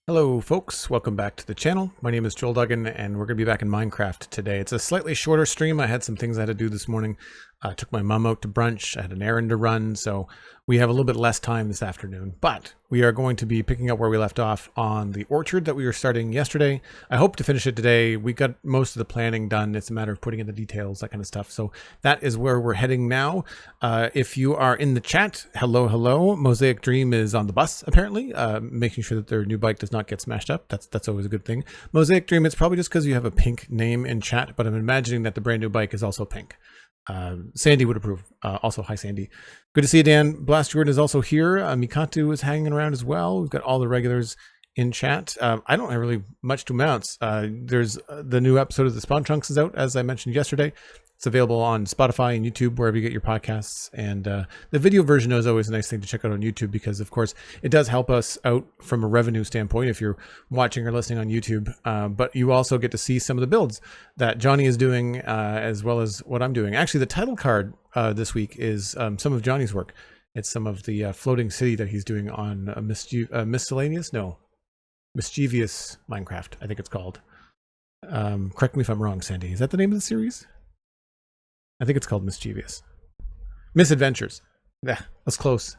Hello folks, welcome back to the channel. My name is Duggan and we're going to be back in Minecraft today. It's a slightly shorter stream. I had some things I had to do this morning. I took my mom out to brunch. I had an errand to run, so we have a little bit less time this afternoon. But we are going to be picking up where we left off on the orchard that we were starting yesterday. I hope to finish it today. We got most of the planning done. It's a matter of putting in the details, that kind of stuff. So that is where we're heading now. If you are in the chat, hello. Mosaic Dream is on the bus, apparently, making sure that their new bike does not get smashed up. That's always a good thing. Mosaic Dream, it's probably just because you have a pink name in chat, but I'm imagining that the brand new bike is also pink. Sandy would approve. Also, hi Sandy. Good to see you, Dan. Blast Jordan is also here. Mikatu is hanging around as well. We've got all the regulars in chat. I don't have really much to announce. There's the new episode of the Spawn Trunks is out, as I mentioned yesterday. It's available on Spotify and YouTube, wherever you get your podcasts. And the video version is always a nice thing to check out on YouTube because, of course, it does help us out from a revenue standpoint if you're watching or listening on YouTube. But you also get to see some of the builds that Johnny is doing as well as what I'm doing. Actually, the title card this week is some of Johnny's work. It's some of the floating city that he's doing on miscellaneous Minecraft, I think it's called. Correct me if I'm wrong, Sandy. Is that the name of the series? I think it's called Mischievous. Misadventures. Yeah, that's close.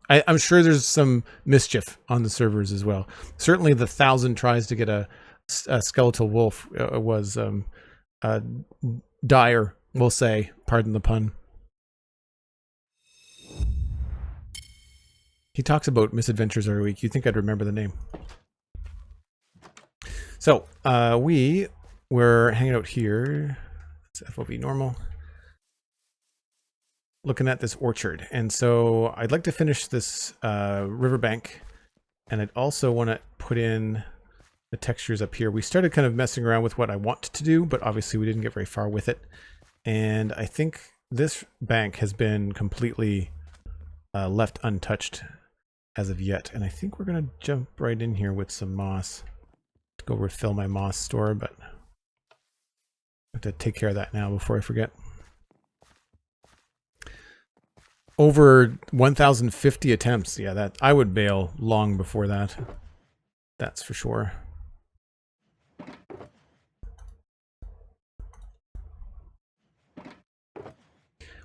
I'm sure there's some mischief on the servers as well. Certainly the 1,000 tries to get a skeletal wolf was dire, we'll say. Pardon the pun. He talks about misadventures every week. You'd think I'd remember the name. So, we were hanging out here. It's FOV normal. Looking at this orchard, and so I'd like to finish this riverbank, and I'd also want to put in the textures up here. We started kind of messing around with what I want to do, but obviously we didn't get very far with it, and I think this bank has been completely left untouched as of yet, and I think we're gonna jump right in here with some moss to go refill my moss store, but I have to take care of that now before I forget. Over 1,050 attempts. Yeah, that I would bail long before that. That's for sure.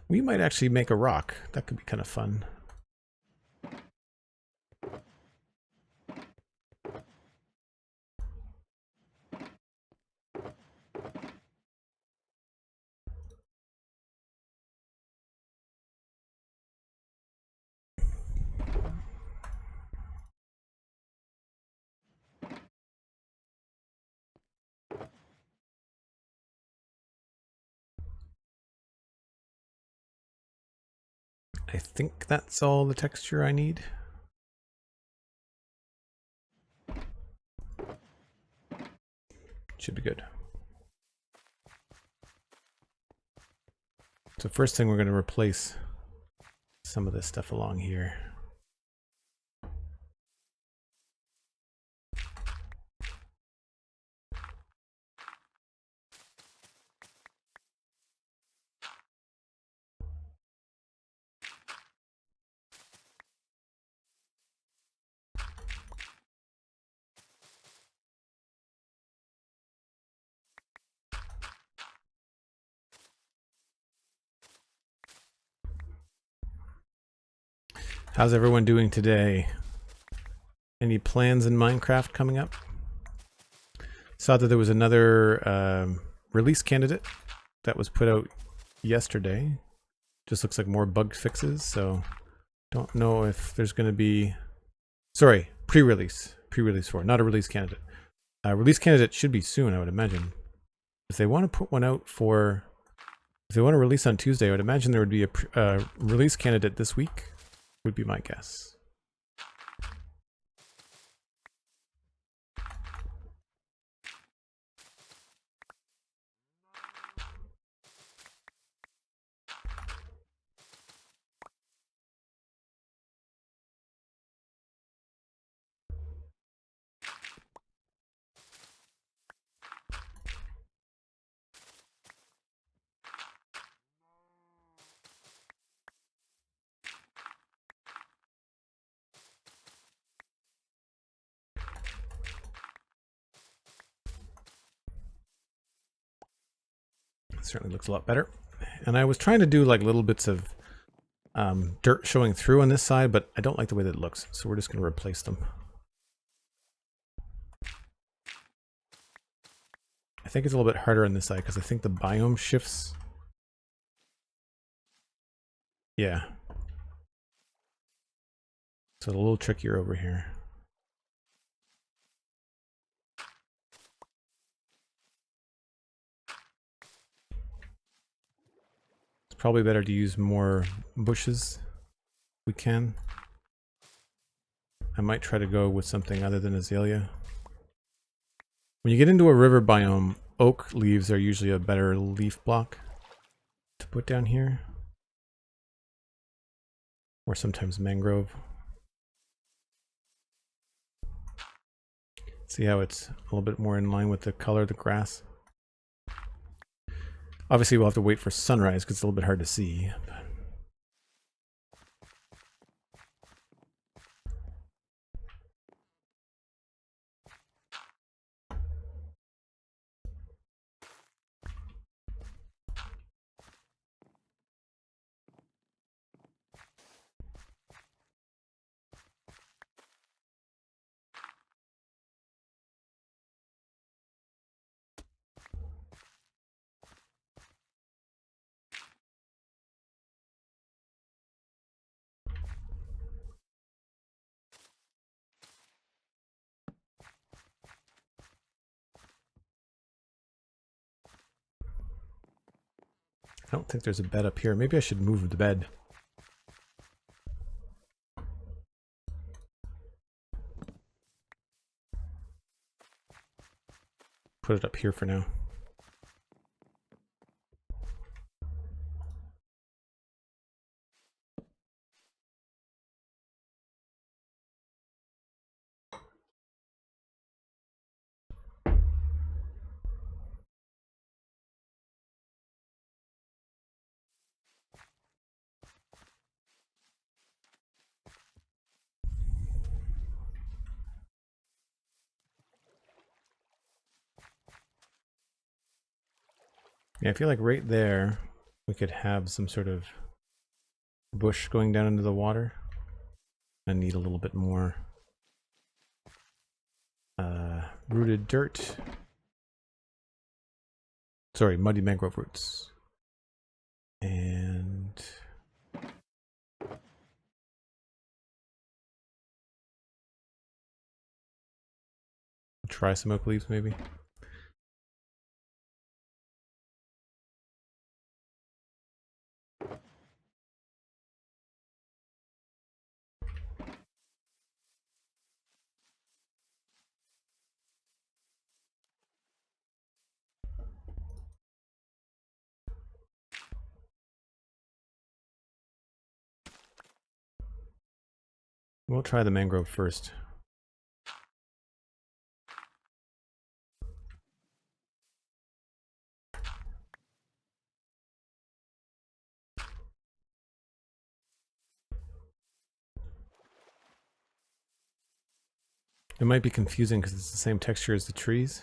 We might actually make a rock. That could be kind of fun. I think that's all the texture I need. Should be good. So first thing, we're going to replace some of this stuff along here. How's everyone doing today? Any plans in Minecraft coming up? Saw that there was another release candidate that was put out yesterday. Just looks like more bug fixes, so don't know if there's going to be... Sorry, pre-release. Pre-release for, not a release candidate. Release candidate should be soon, I would imagine. If they want to put one out for... If they want to release on Tuesday, I would imagine there would be a release candidate this week. Would be my guess. certainly looks a lot better. And I was trying to do like little bits of dirt showing through on this side, but I don't like the way that it looks, so we're just going to replace them. I think it's a little bit harder on this side because I think the biome shifts. Yeah. So a little trickier over here. It's probably better to use more bushes if we can. I might try to go with something other than azalea. When you get into a river biome, oak leaves are usually a better leaf block to put down here. Or sometimes mangrove. See how it's a little bit more in line with the color of the grass? Obviously we'll have to wait for sunrise because it's a little bit hard to see. I don't think there's a bed up here. Maybe I should move the bed. Put it up here for now. Yeah, I feel like right there we could have some sort of bush going down into the water. I need a little bit more rooted dirt. Sorry, muddy mangrove roots. And try some oak leaves maybe. We'll try the mangrove first. It might be confusing because it's the same texture as the trees.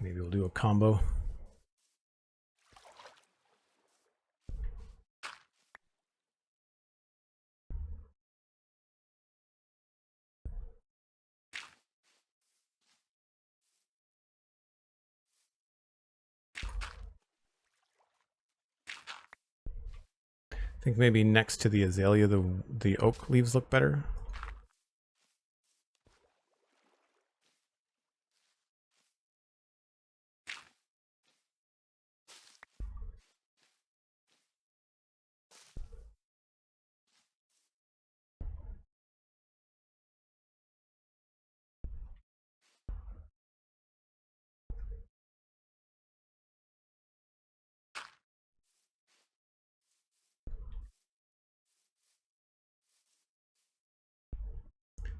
Maybe we'll do a combo. I think maybe next to the azalea, the oak leaves look better.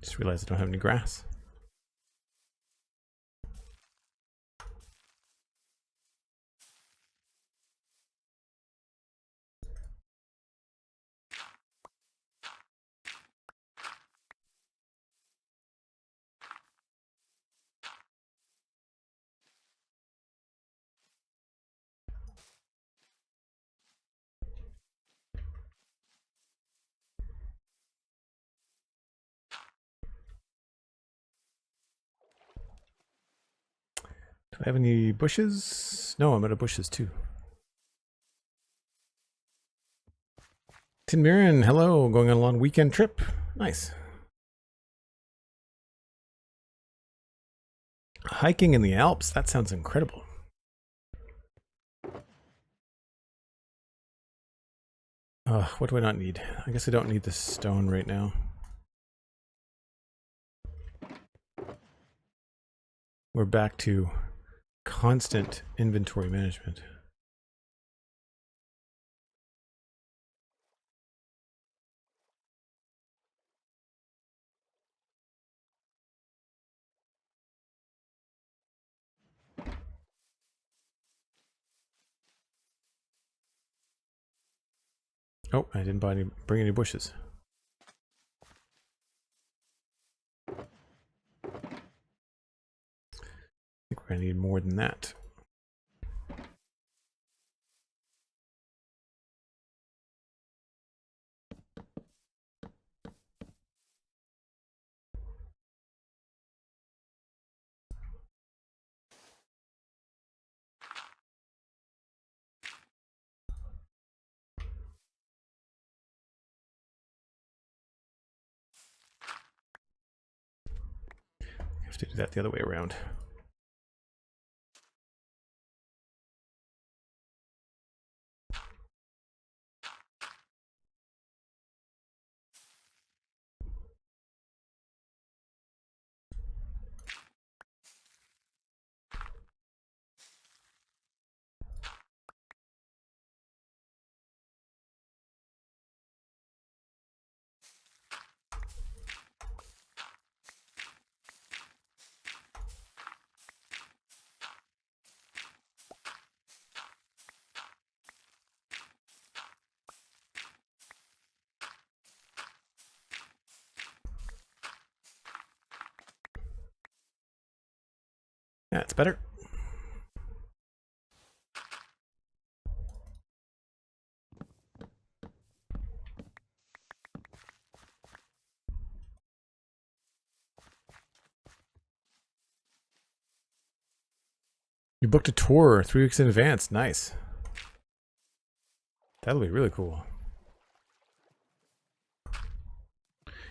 Just realized I don't have any grass. Do I have any bushes? No, I'm out of bushes too. TinMyren, hello, going on a long weekend trip. Nice. Hiking in the Alps, that sounds incredible. What do I not need? I guess I don't need the stone right now. We're back to constant inventory management. Oh, I didn't bring any bushes. I think we're gonna need more than that. I have to do that the other way around. That's better. You booked a tour 3 weeks in advance. Nice. That'll be really cool.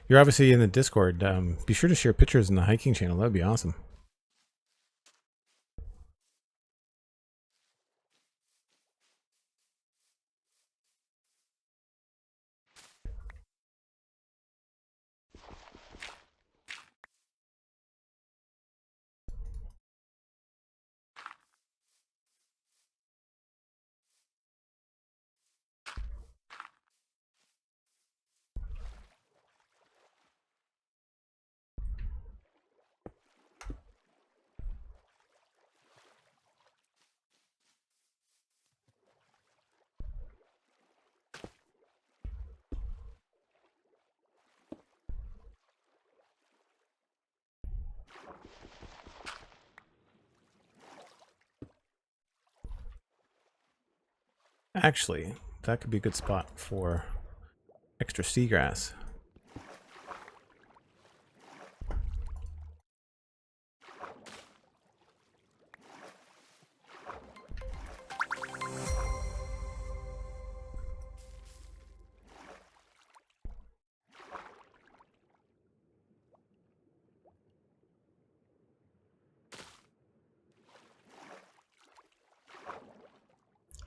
You're obviously in the Discord. Be sure to share pictures in the hiking channel. That'd be awesome. Actually, that could be a good spot for extra seagrass.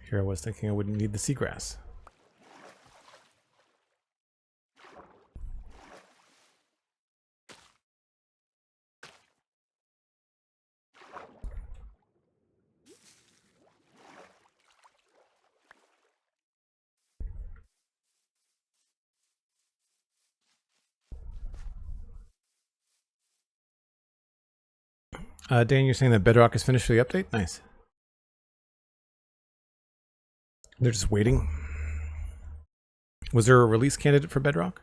Here I was thinking I wouldn't need the seagrass. Dan, you're saying that Bedrock is finished for the update? Nice. They're just waiting. Was there a release candidate for Bedrock?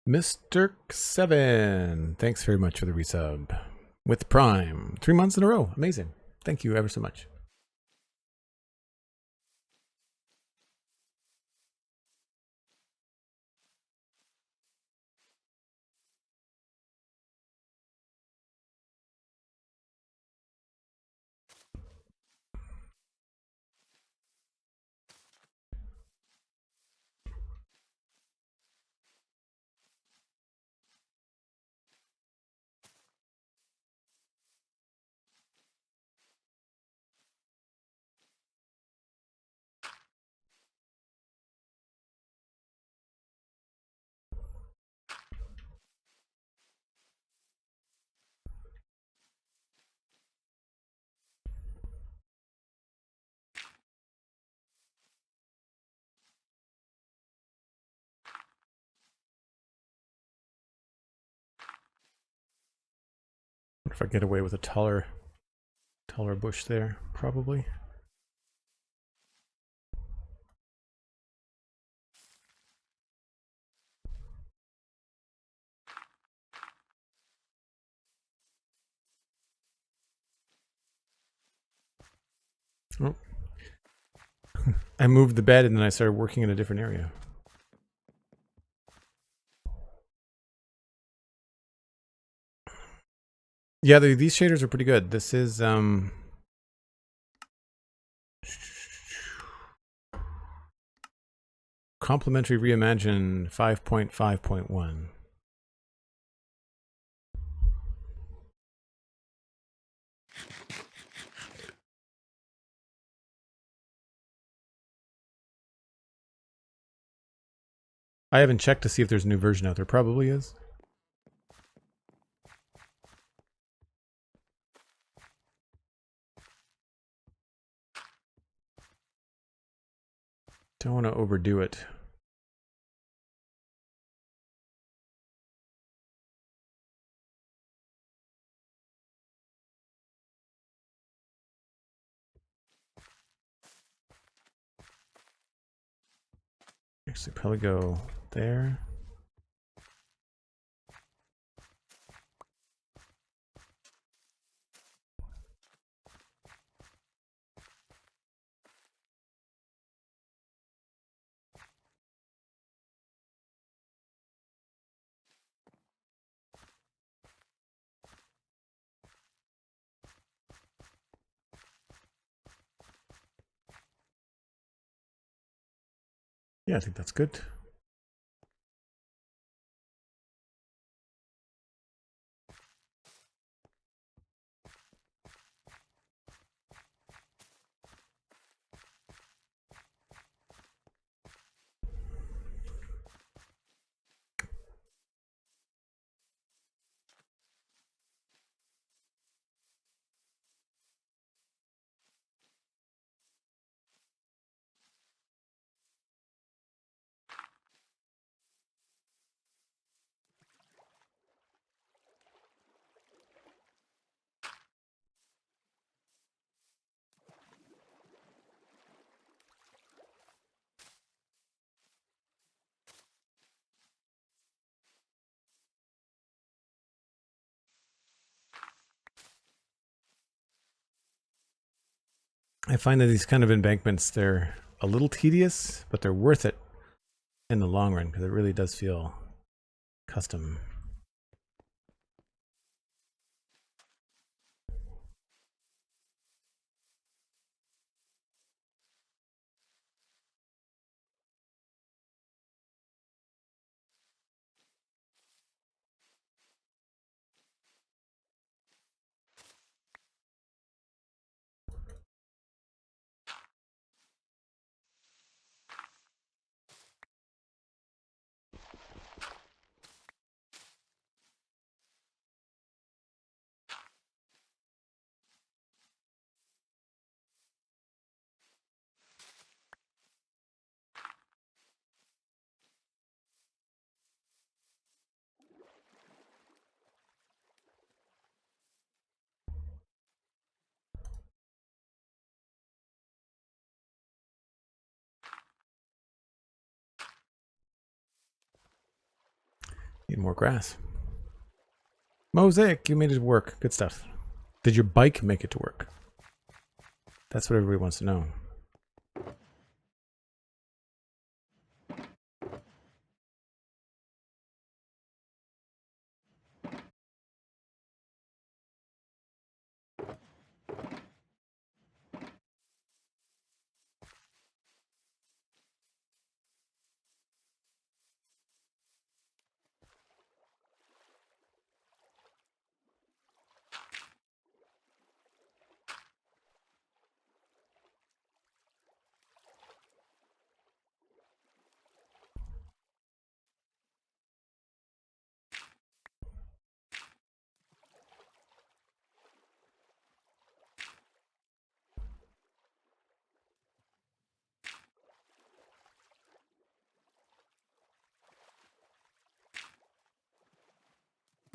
Mr. 7, thanks very much for the resub. With Prime, 3 months in a row. Amazing. Thank you ever so much. What if I get away with a taller bush there? Probably. Oh. I moved the bed and then I started working in a different area. Yeah, these shaders are pretty good. This is Complementary Reimagine 5.5.1. I haven't checked to see if there's a new version out there. Probably is. Don't want to overdo it. Actually, probably go there. Yeah, I think that's good. I find that these kind of embankments, they're a little tedious, but they're worth it in the long run because it really does feel custom. Need more grass. Mosaic, you made it to work. Good stuff. Did your bike make it to work? That's what everybody wants to know.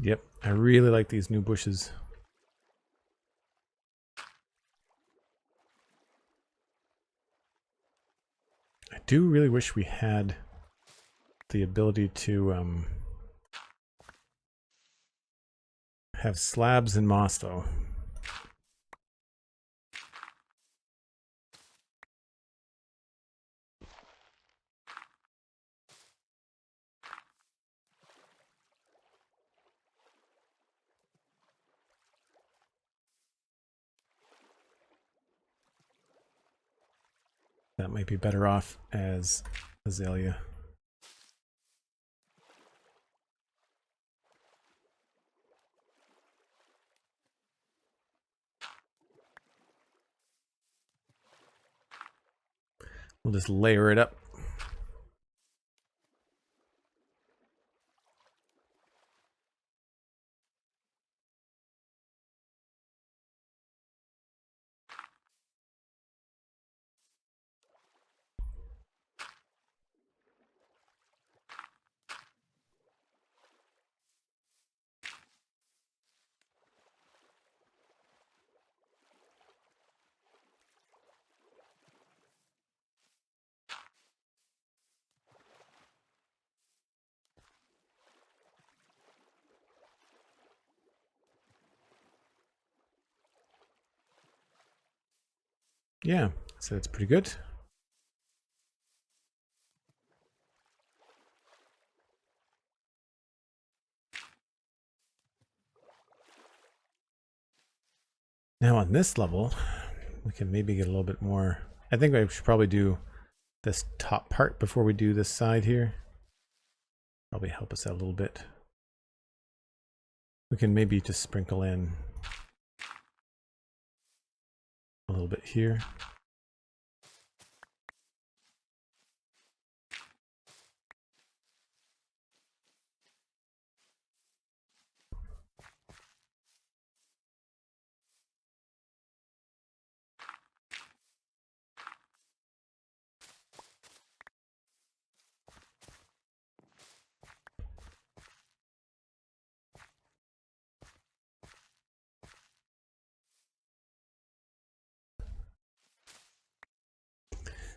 Yep, I really like these new bushes. I do really wish we had the ability to have slabs and moss, though. That might be better off as azalea. We'll just layer it up. Yeah, so it's pretty good. Now on this level, we can maybe get a little bit more. I think I should probably do this top part before we do this side here. Probably help us out a little bit. We can maybe just sprinkle in a little bit here.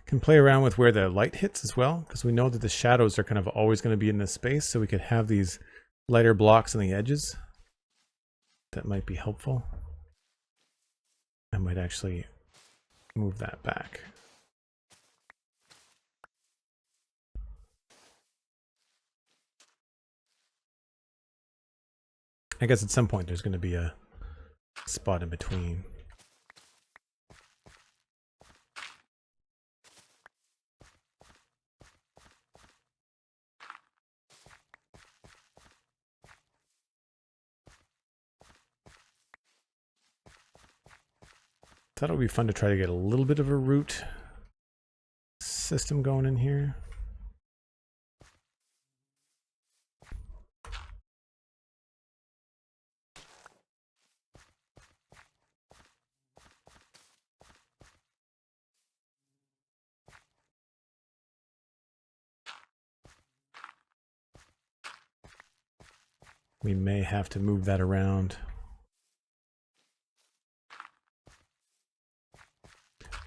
Can play around with where the light hits as well, because we know that the shadows are kind of always going to be in this space, so we could have these lighter blocks on the edges. That might be helpful. I might actually move that back. I guess at some point there's going to be a spot in between. Thought it would be fun to try to get a little bit of a root system going in here. We may have to move that around.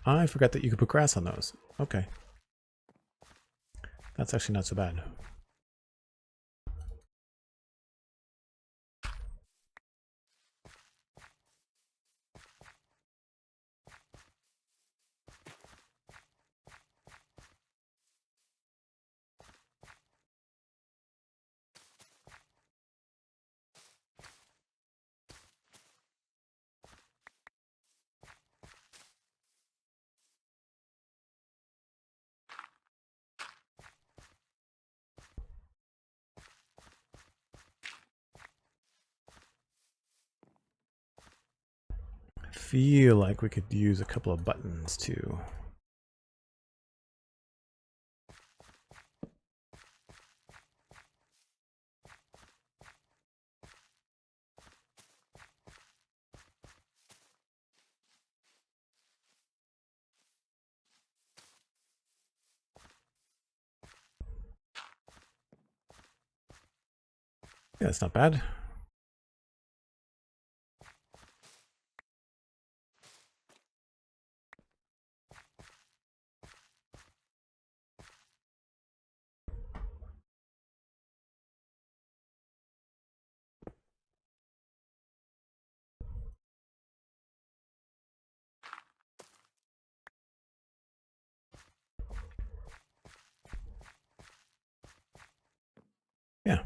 I forgot that you could put grass on those. Okay. That's actually not so bad. feel like we could use a couple of buttons too. Yeah, that's not bad. Yeah.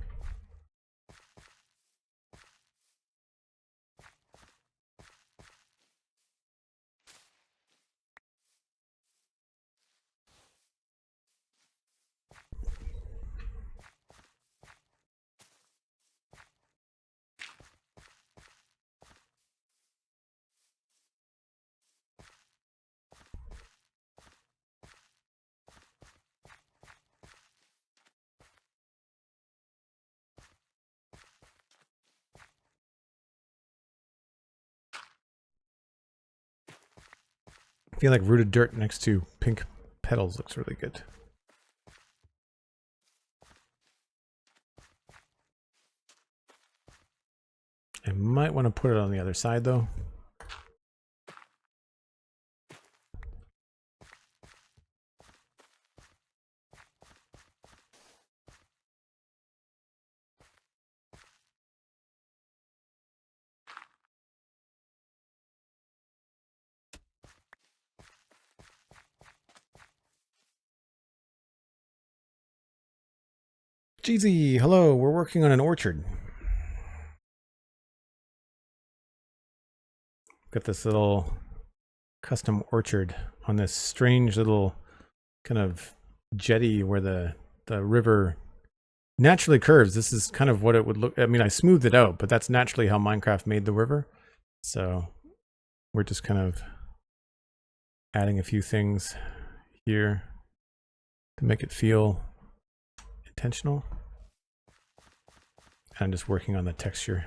I feel like rooted dirt next to pink petals looks really good. I might want to put it on the other side though. Jeezy, hello, we're working on an orchard. Got this little custom orchard on this strange little kind of jetty where the river naturally curves. This is kind of what it would look. I mean, I smoothed it out, but that's naturally how Minecraft made the river. So we're just kind of adding a few things here to make it feel intentional. I'm just working on the texture.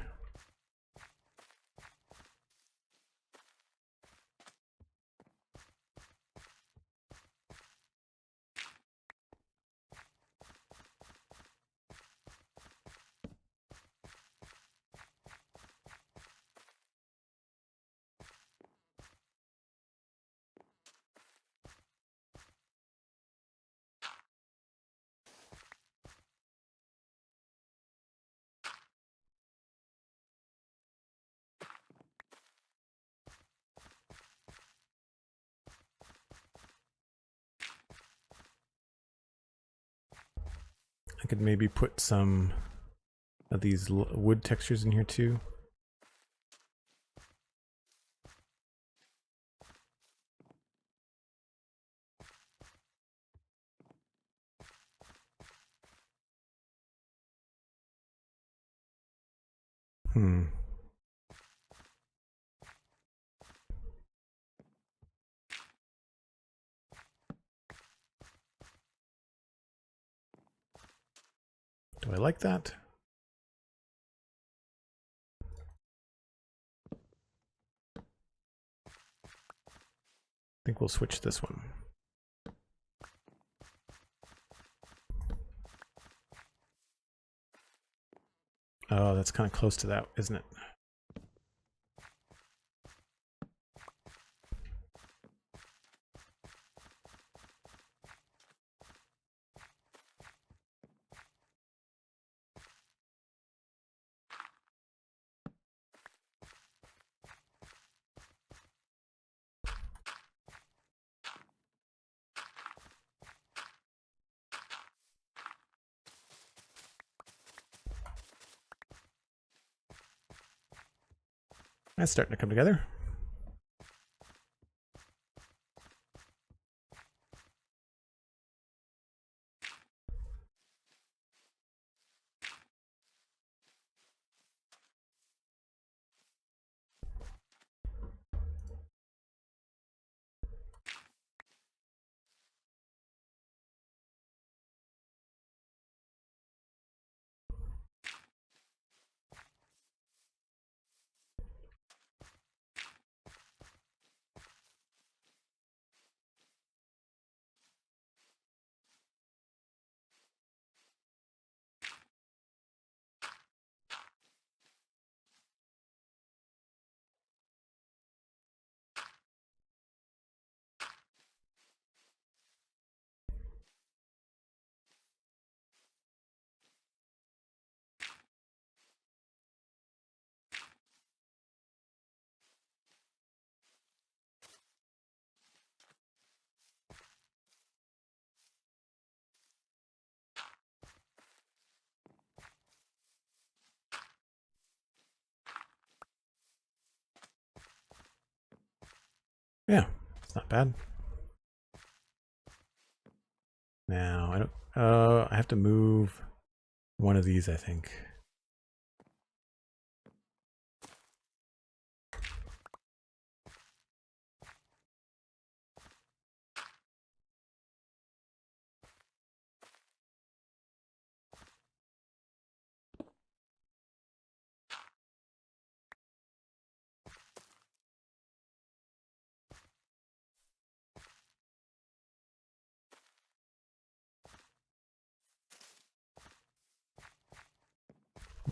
I could maybe put some of these wood textures in here too. Hmm. Do I like that? I think we'll switch this one. Oh, that's kind of close to that, isn't it? That's starting to come together. It's not bad. Now, I don't... I have to move one of these, I think.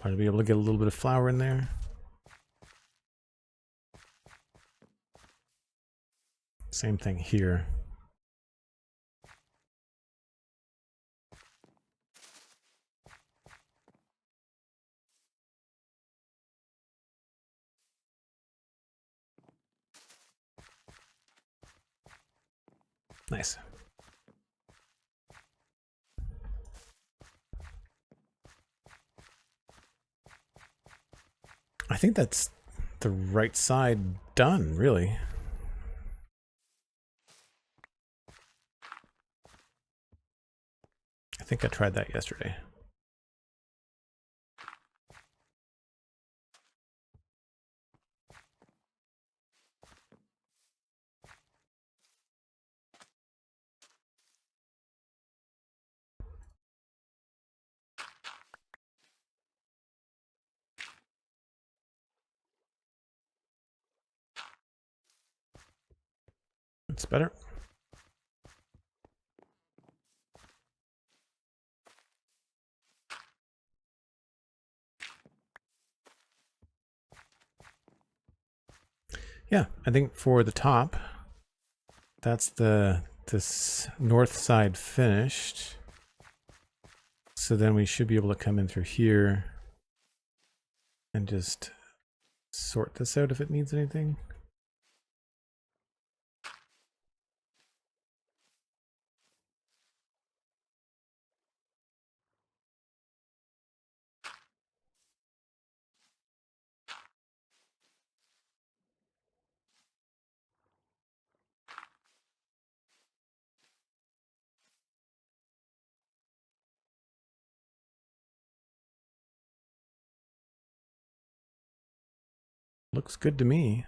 Want to be able to get a little bit of flour in there. Same thing here. Nice. I think that's the right side done, really. I think I tried that yesterday. It's better. Yeah, I think for the top, that's this north side finished. So then we should be able to come in through here and just sort this out if it needs anything. Looks good to me.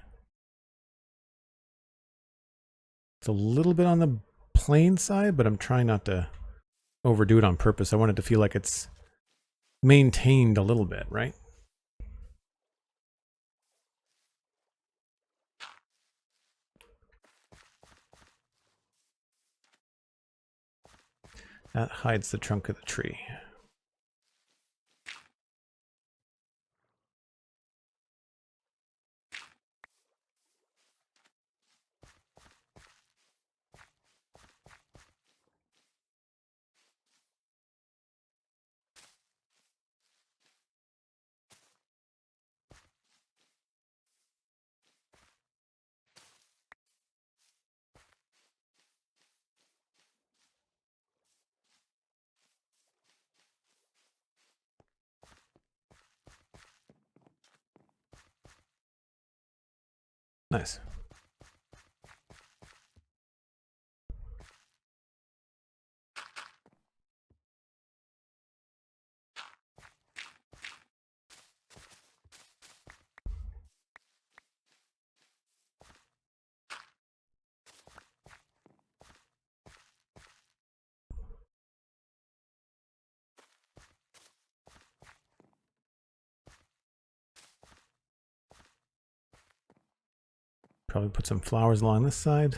It's a little bit on the plain side, but I'm trying not to overdo it on purpose. I want it to feel like it's maintained a little bit, right? That hides the trunk of the tree. Nice. Probably put some flowers along this side.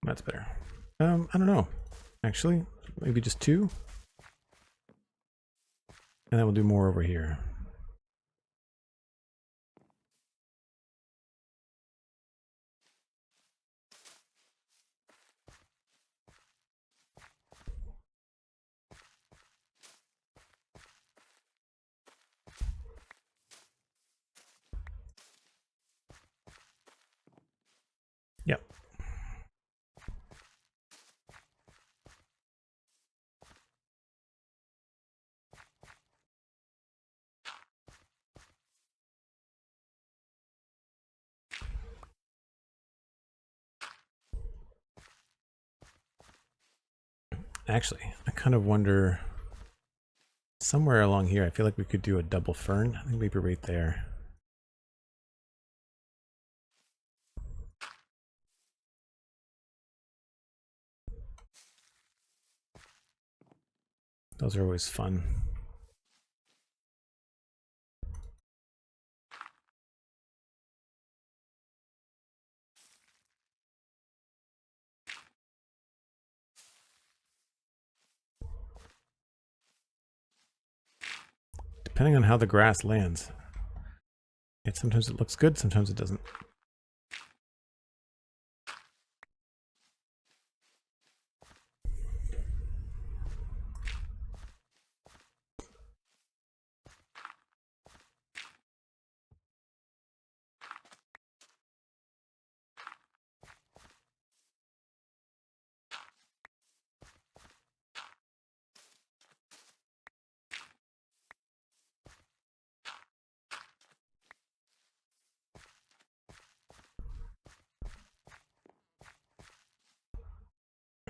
That's better. I don't know. Actually, maybe just two. And then we'll do more over here. Actually, I kind of wonder, somewhere along here, I feel like we could do a double fern. I think maybe right there. Those are always fun. Depending on how the grass lands. Sometimes it looks good, sometimes it doesn't.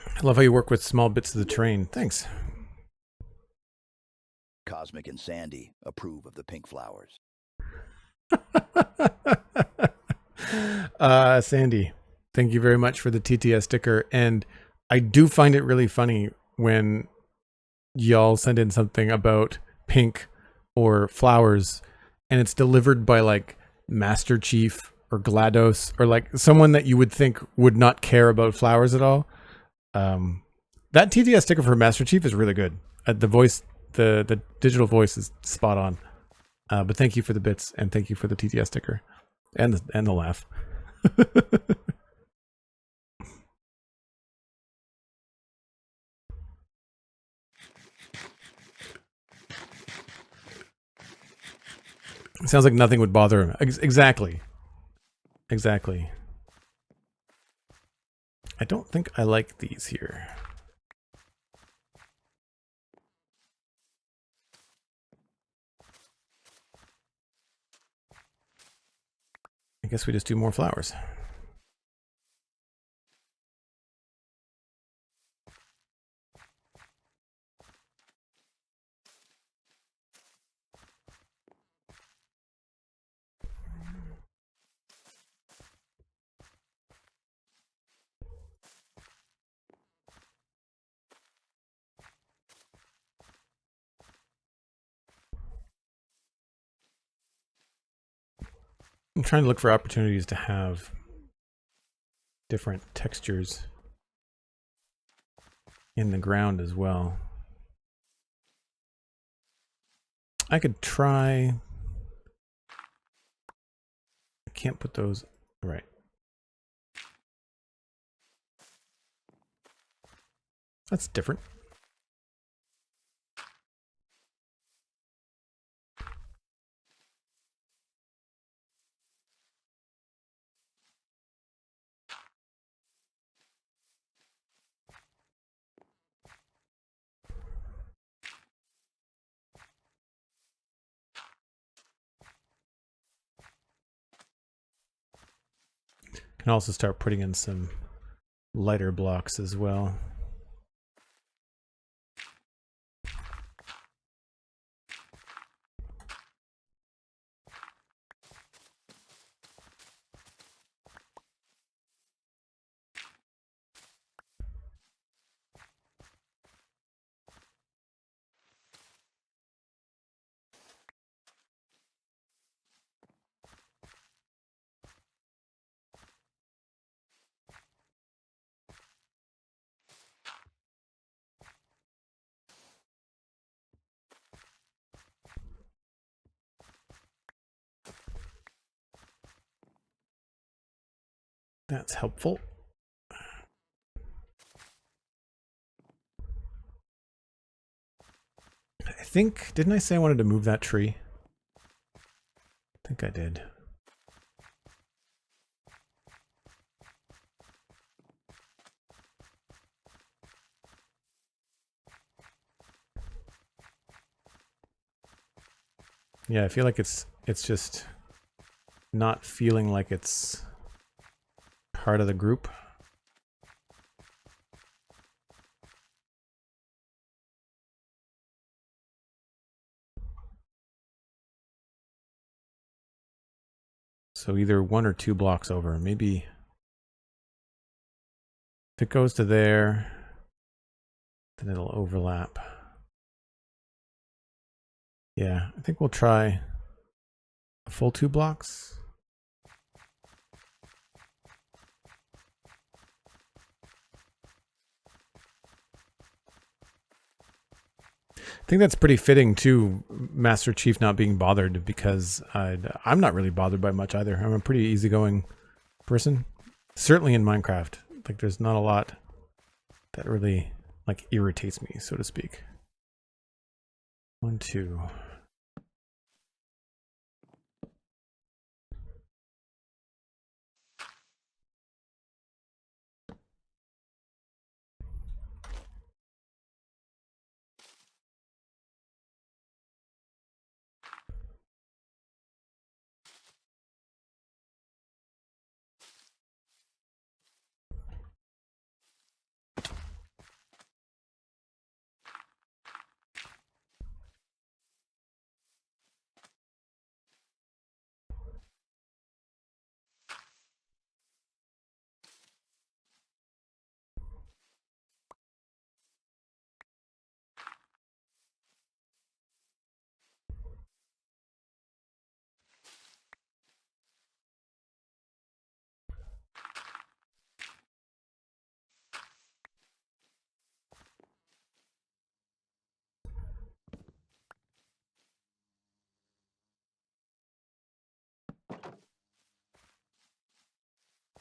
I love how you work with small bits of the terrain. Thanks. Cosmic and Sandy approve of the pink flowers. Sandy, thank you very much for the TTS sticker. And I do find it really funny when y'all send in something about pink or flowers and it's delivered by like Master Chief or GLaDOS or like someone that you would think would not care about flowers at all. That TTS sticker for Master Chief is really good. The voice, the digital voice is spot on. But thank you for the bits and thank you for the TTS sticker and the laugh. It sounds like nothing would bother him. Exactly. Exactly. I don't think I like these here. I guess we just do more flowers. I'm trying to look for opportunities to have different textures in the ground as well. I could try. I can't put those right. That's different. Can also start putting in some lighter blocks as well. That's helpful. I think, didn't I say I wanted to move that tree? I think I did. Yeah, I feel like it's just not feeling like it's part of the group. So either 1 or 2 blocks over. Maybe if it goes to there, then it'll overlap. Yeah, I think we'll try a full 2 blocks. I think that's pretty fitting too, Master Chief not being bothered, because I'm not really bothered by much either. I'm a pretty easygoing person. Certainly in Minecraft. Like there's not a lot that really like irritates me, so to speak. 1, 2.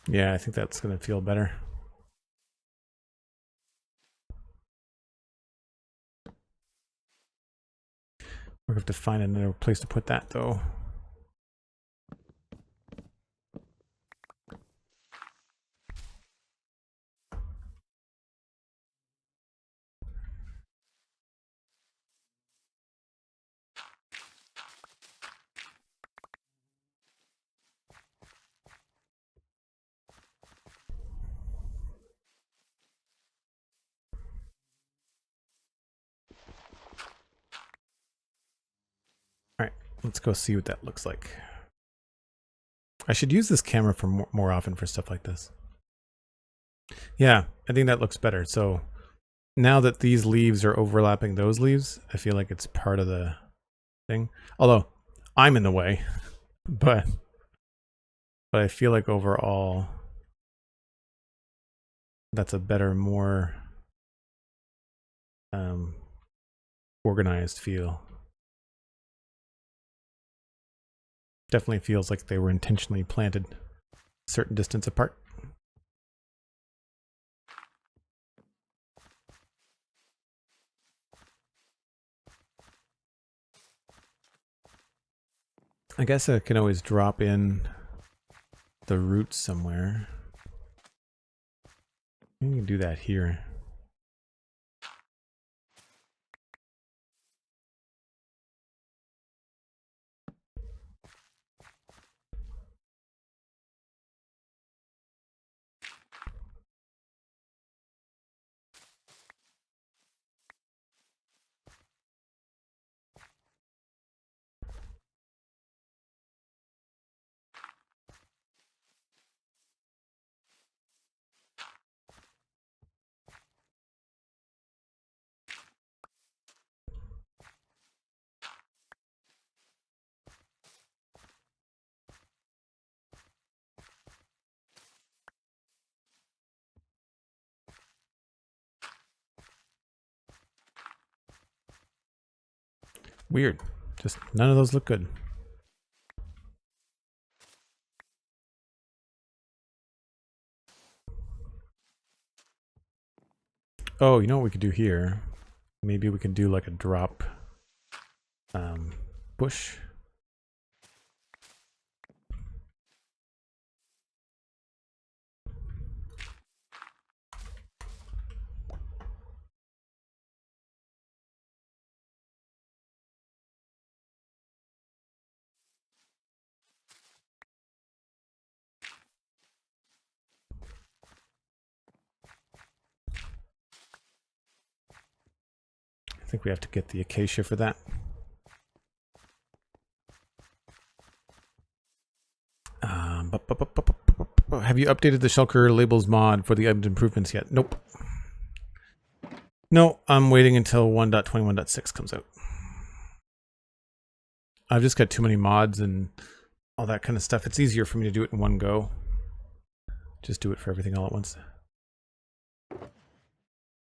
Yeah, I think that's going to feel better. We're going to have to find another place to put that, though. Alright, let's go see what that looks like. I should use this camera for more often for stuff like this. Yeah, I think that looks better. So now that these leaves are overlapping those leaves, I feel like it's part of the thing. Although I'm in the way, but I feel like overall that's a better, more organized feel. Definitely feels like they were intentionally planted a certain distance apart. I guess I can always drop in the roots somewhere. You can do that here. Weird. Just none of those look good. Oh, you know what we could do here? Maybe we can do like a drop bush. I think we have to get the acacia for that. have you updated the shulker labels mod for the improvements yet? Nope. No, I'm waiting until 1.21.6 comes out. I've just got too many mods and all that kind of stuff. It's easier for me to do it in one go. Just do it for everything all at once.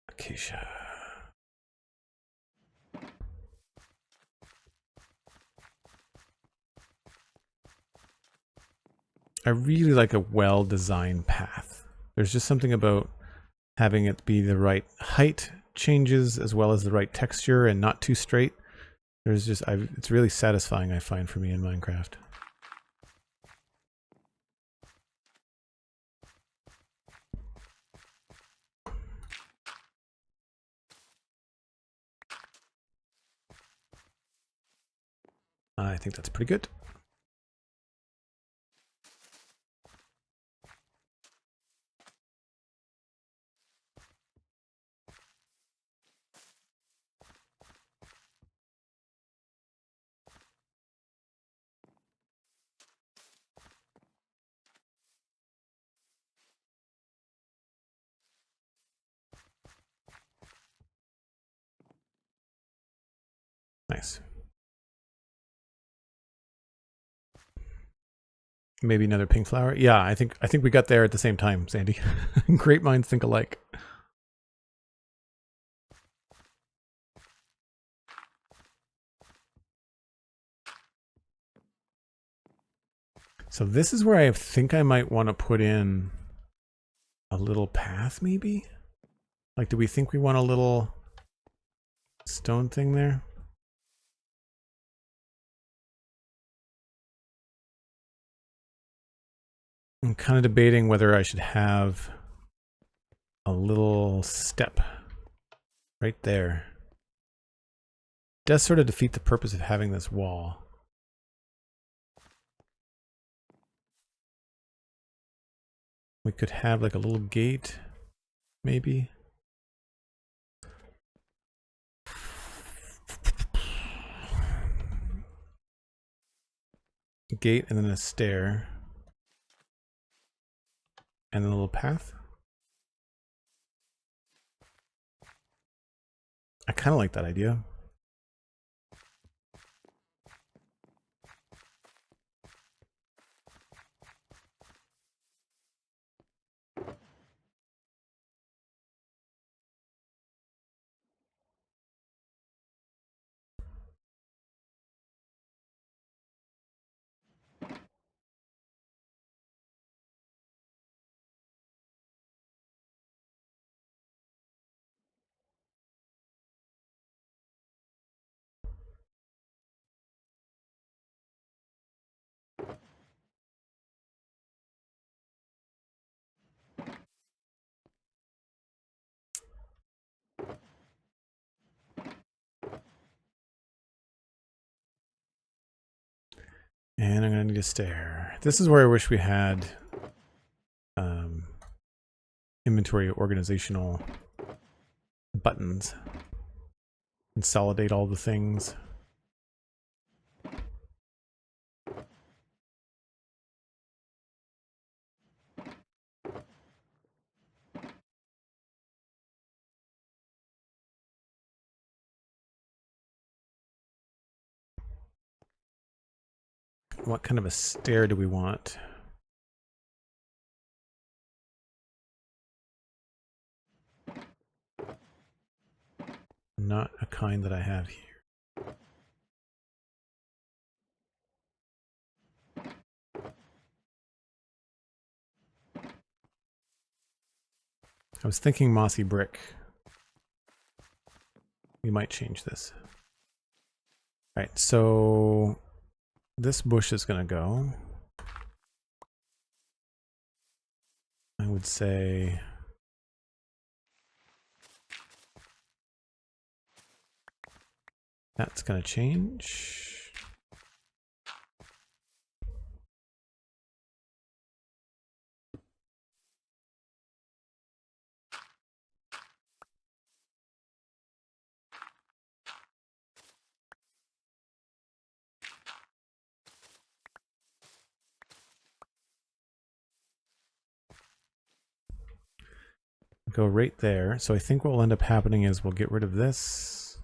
Acacia. I really like a well-designed path. There's just something about having it be the right height changes as well as the right texture and not too straight. There's just, it's really satisfying, I find, for me in Minecraft. I think that's pretty good. Nice. Maybe another pink flower. Yeah, I think we got there at the same time, Sandy. Great minds think alike. So this is where I think I might want to put in a little path, maybe? Like, do we think we want a little stone thing there? I'm kind of debating whether I should have a little step right there. It does sort of defeat the purpose of having this wall. We could have like a little gate, maybe. A gate and then a stair. And then a little path. I kind of like that idea. And I'm going to need a stair. This is where I wish we had inventory organizational buttons. Consolidate all the things. What kind of a stair do we want? Not a kind that I have here. I was thinking mossy brick. We might change this. All right, so this bush is going to go. I would say that's going to change. go right there. So I think what will end up happening is we'll get rid of this.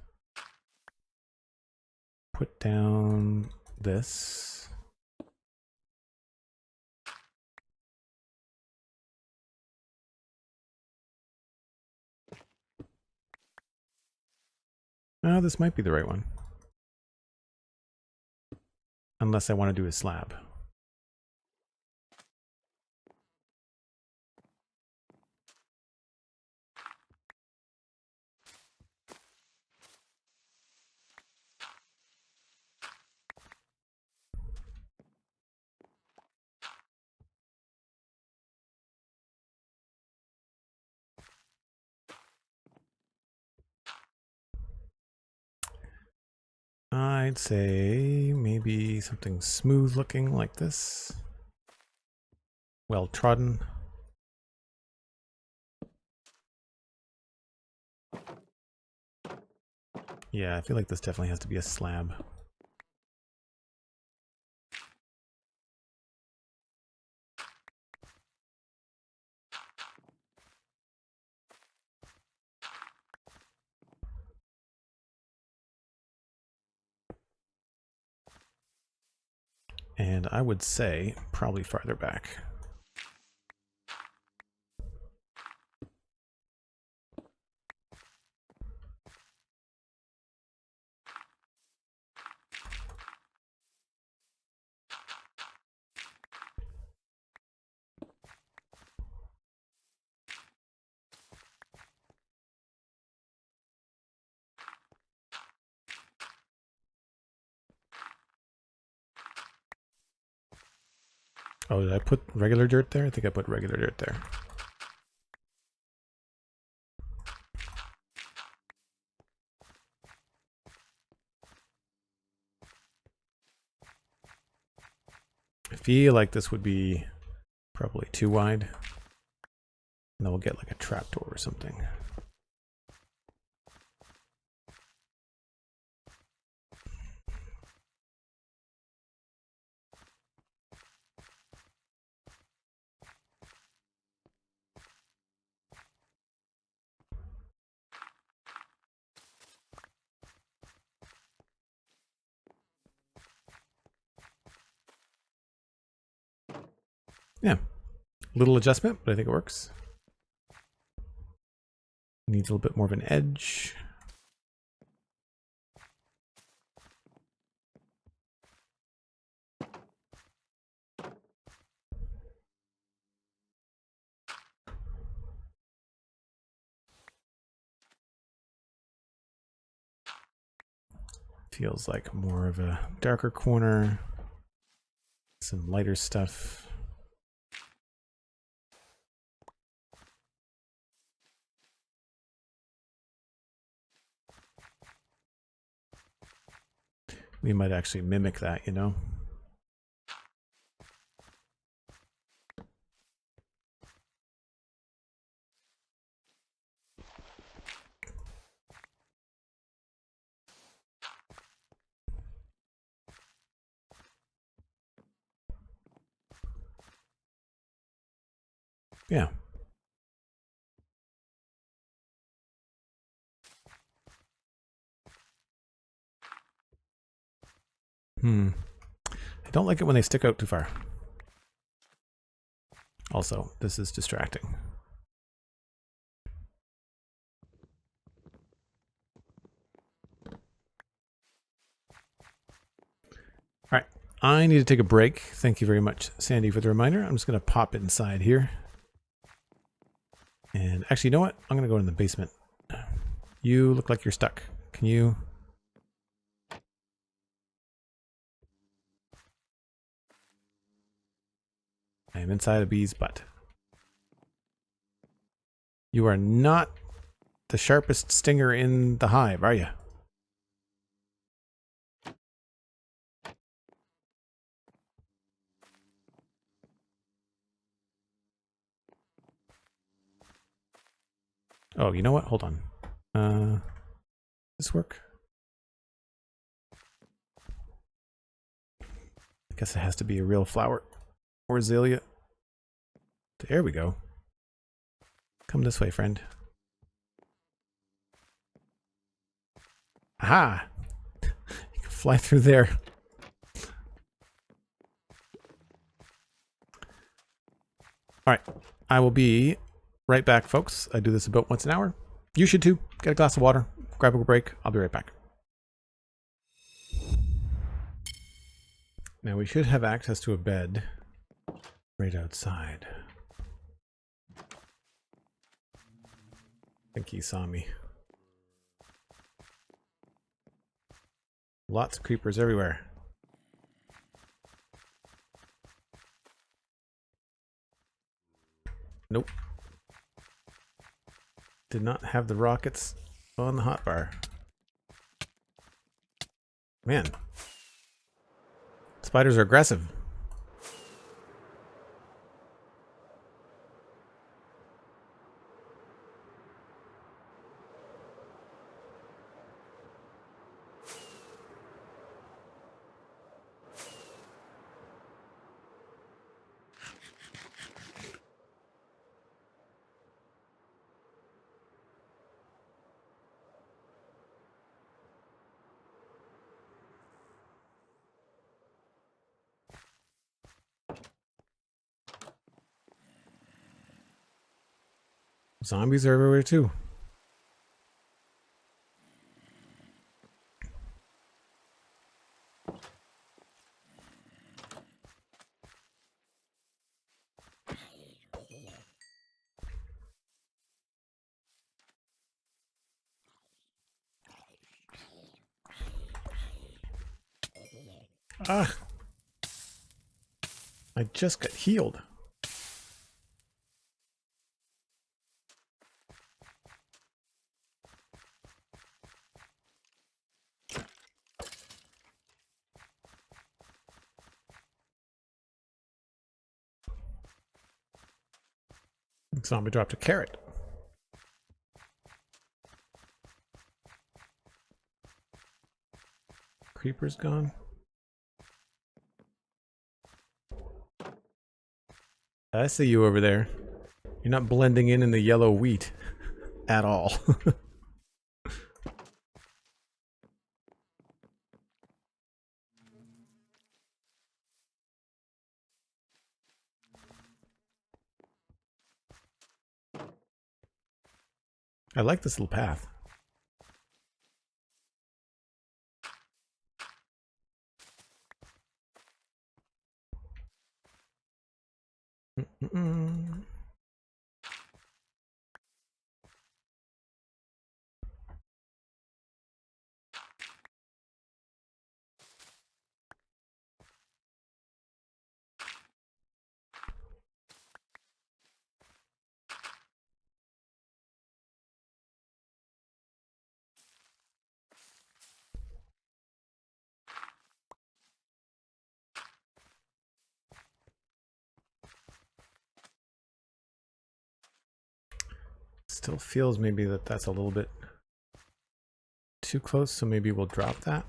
Put down this. Oh, this might be the right one. Unless I want to do a slab. I'd say maybe something smooth looking like this. Well trodden. Yeah, I feel like this definitely has to be a slab. And I would say probably farther back. Oh, did I put regular dirt there? I think I put regular dirt there. I feel like this would be probably too wide. And then we'll get like a trapdoor or something. Yeah, little adjustment, but I think it works. Needs a little bit more of an edge. Feels like more of a darker corner. Some lighter stuff. We might actually mimic that, you know? Yeah. I don't like it when they stick out too far. Also, this is distracting. All right, I need to take a break. Thank you very much, Sandy, for the reminder. I'm just going to pop inside here. And actually, you know what? I'm going to go in the basement. You look like you're stuck. Can you? I am inside a bee's butt. You are not the sharpest stinger in the hive, are you? Oh, you know what? Hold on. This work? I guess it has to be a real flower or azalea. There we go. Come this way, friend. Aha! You can fly through there. Alright, I will be right back, folks. I do this about once an hour. You should too. Get a glass of water, grab a break. I'll be right back. Now we should have access to a bed right outside. I think he saw me. Lots of creepers everywhere. Nope. Did not have the rockets on the hotbar. Man. Spiders are aggressive. Zombies are everywhere too. Ah! I just got healed. Zombie dropped a carrot. Creeper's gone. I see you over there. You're not blending in the yellow wheat at all. I like this little path. Mm-mm. Still feels maybe that's a little bit too close, so maybe we'll drop that.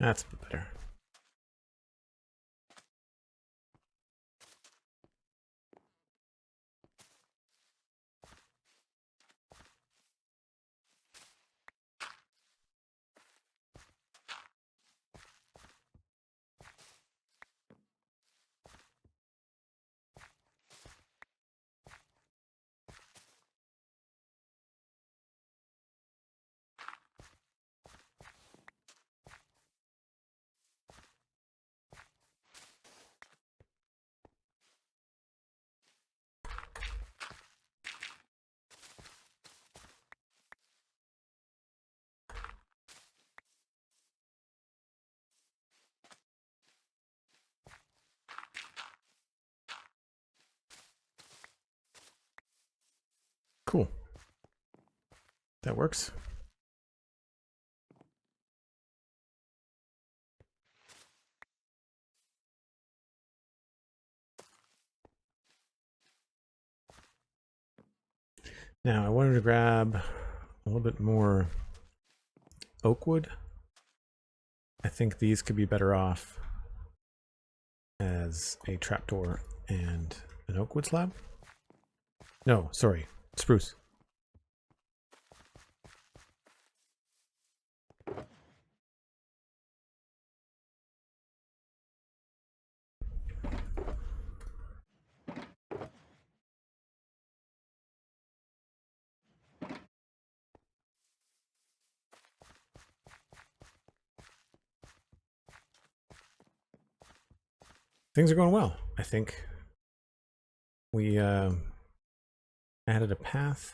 That's better. Cool. That works. Now I wanted to grab a little bit more oak wood. I think these could be better off as a trapdoor and an oak wood slab. No, sorry, spruce. Things are going well. I think we added a path.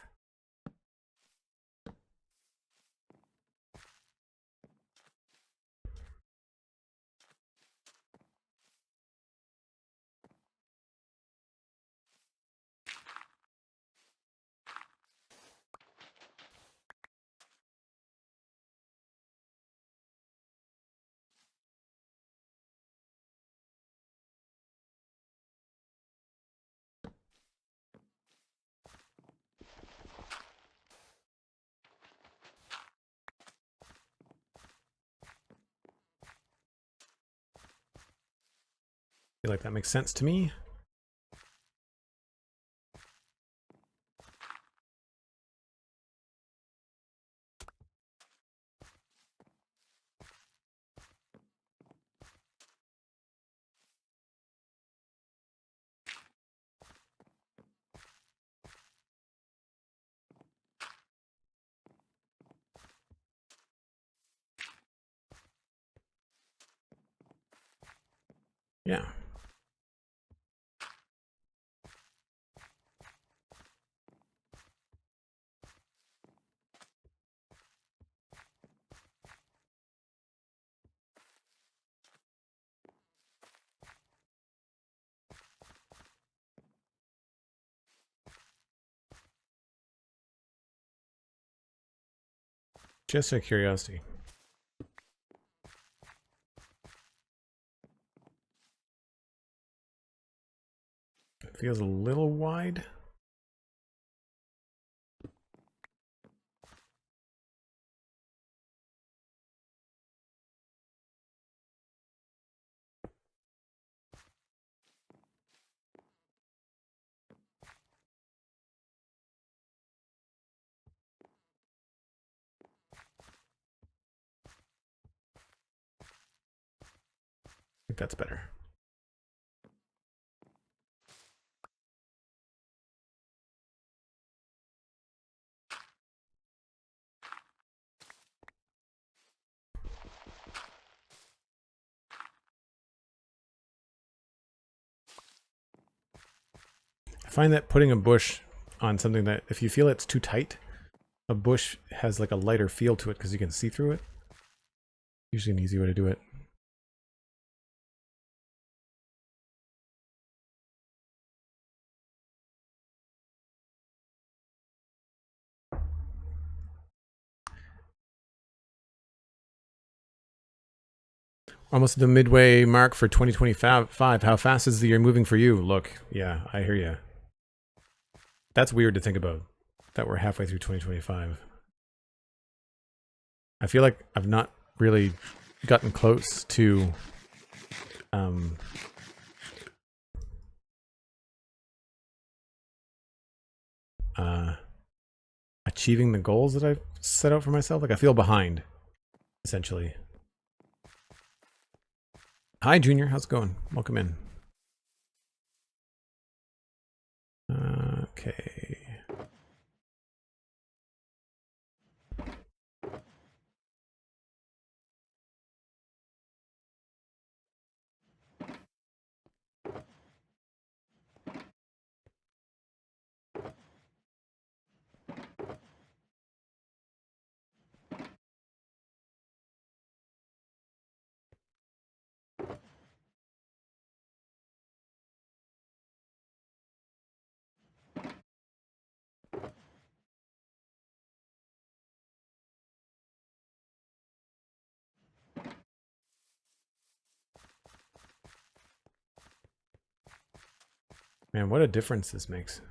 Feel like that makes sense to me. Yeah. Just out of curiosity. It feels a little wide. I think that's better. I find that putting a bush on something that, if you feel it's too tight, a bush has like a lighter feel to it because you can see through it. Usually an easy way to do it. Almost the midway mark for 2025. How fast is the year moving for you? Look, yeah, I hear you. That's weird to think about, that we're halfway through 2025. I feel like I've not really gotten close to achieving the goals that I've set out for myself. Like I feel behind, essentially. Hi, Junior. How's it going? Welcome in. Okay. Man, what a difference this makes.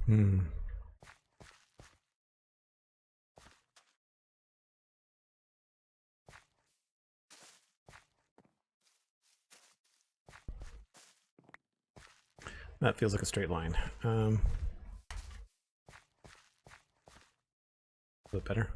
Hmm. That feels like a straight line. A bit better.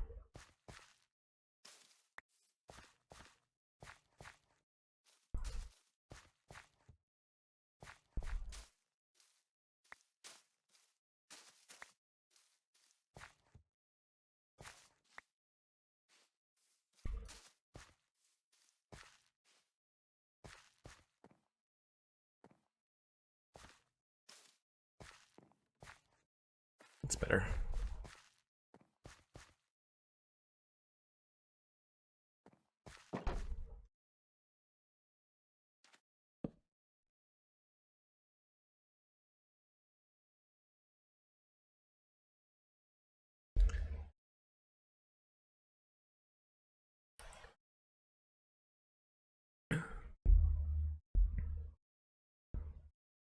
It's better.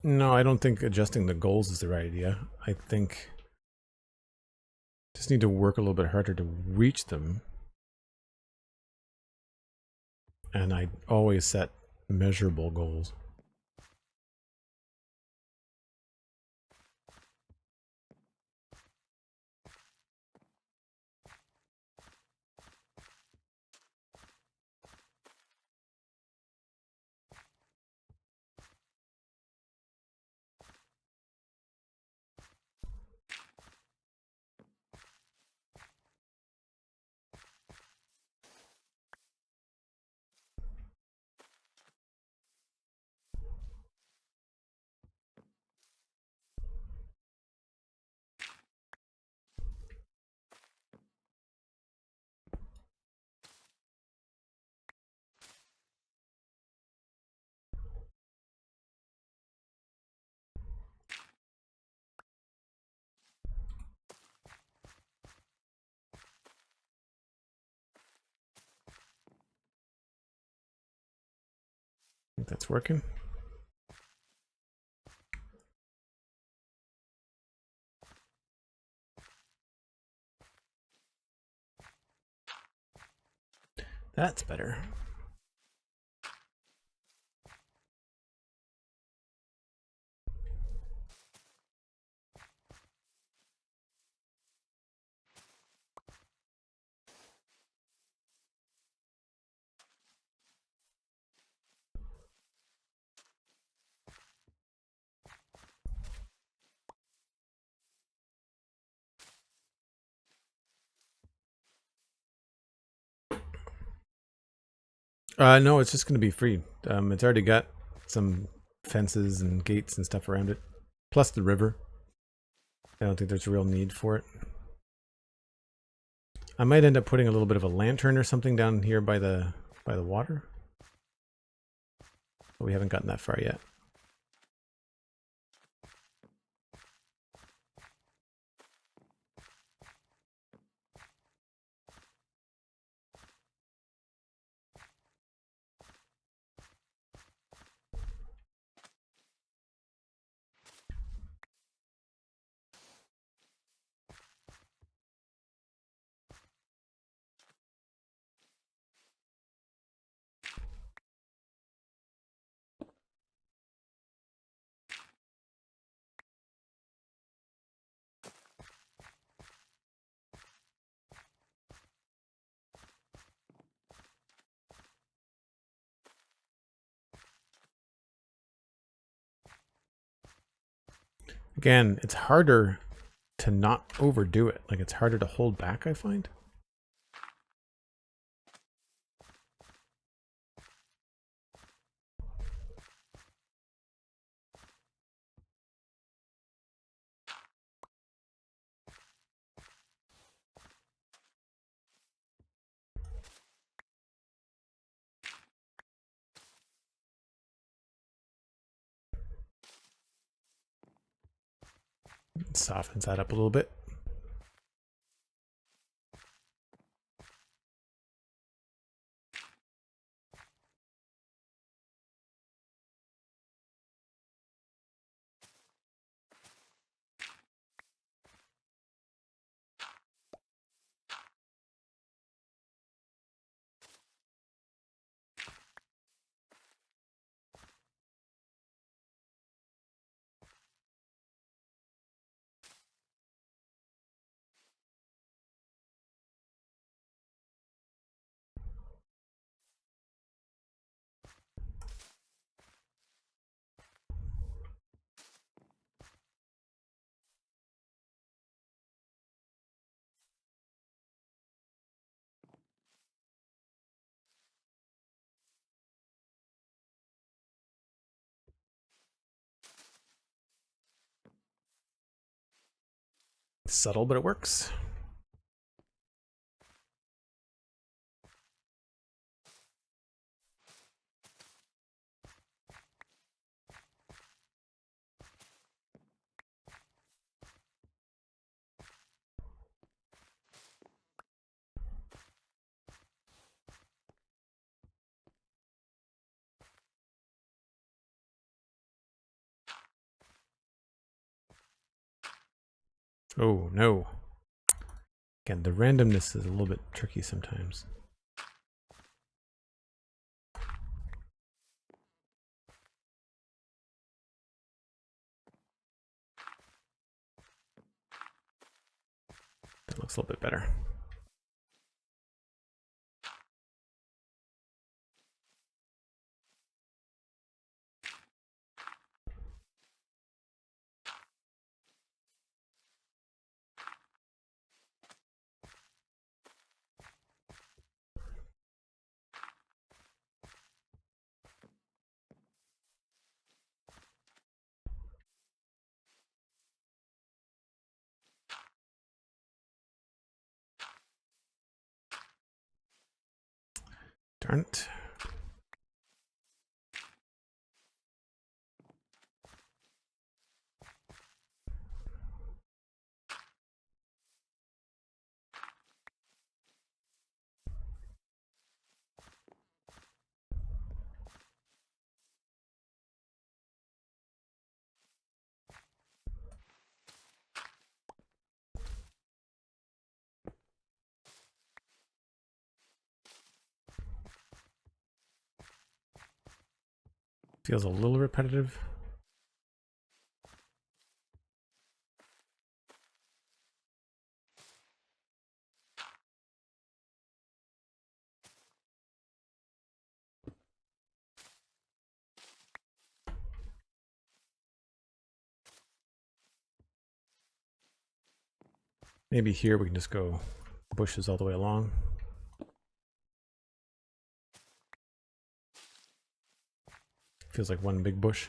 No, I don't think adjusting the goals is the right idea. I think just need to work a little bit harder to reach them. And I always set measurable goals. I think that's working. That's better. No, it's just going to be free. It's already got some fences and gates and stuff around it, plus the river. I don't think there's a real need for it. I might end up putting a little bit of a lantern or something down here by the water, but we haven't gotten that far yet. Again, it's harder to not overdo it. Like, it's harder to hold back, I find. It softens that up a little bit. Subtle, but it works. Oh, no. Again, the randomness is a little bit tricky sometimes. That looks a little bit better. Darn it. Feels a little repetitive. Maybe here we can just go bushes all the way along. Feels like one big bush.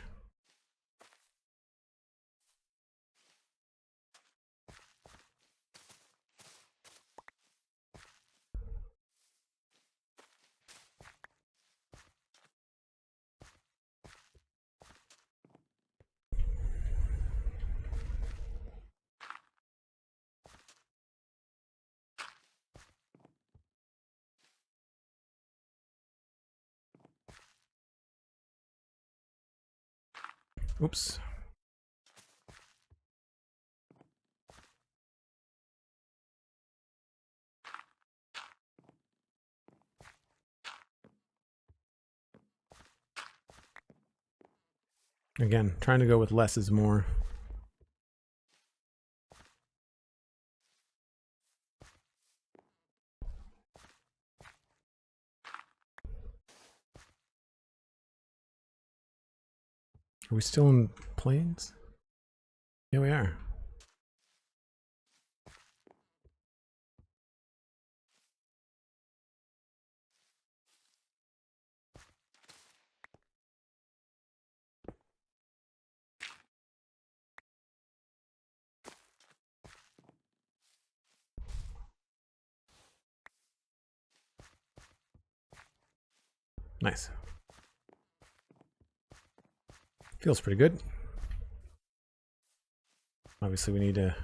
Oops. Again, trying to go with less is more. Are we still in plains? Yeah, we are. Nice. Feels pretty good. Obviously, we need to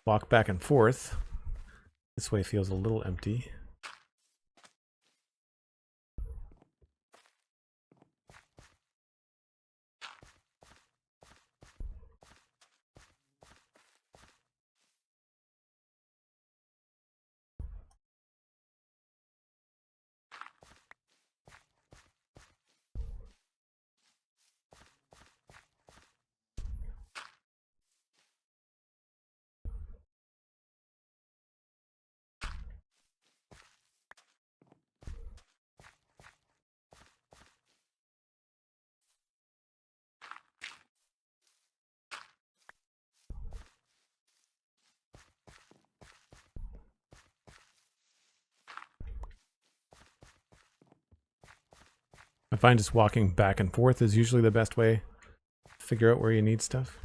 walk back and forth. This way feels a little empty. I find just walking back and forth is usually the best way to figure out where you need stuff.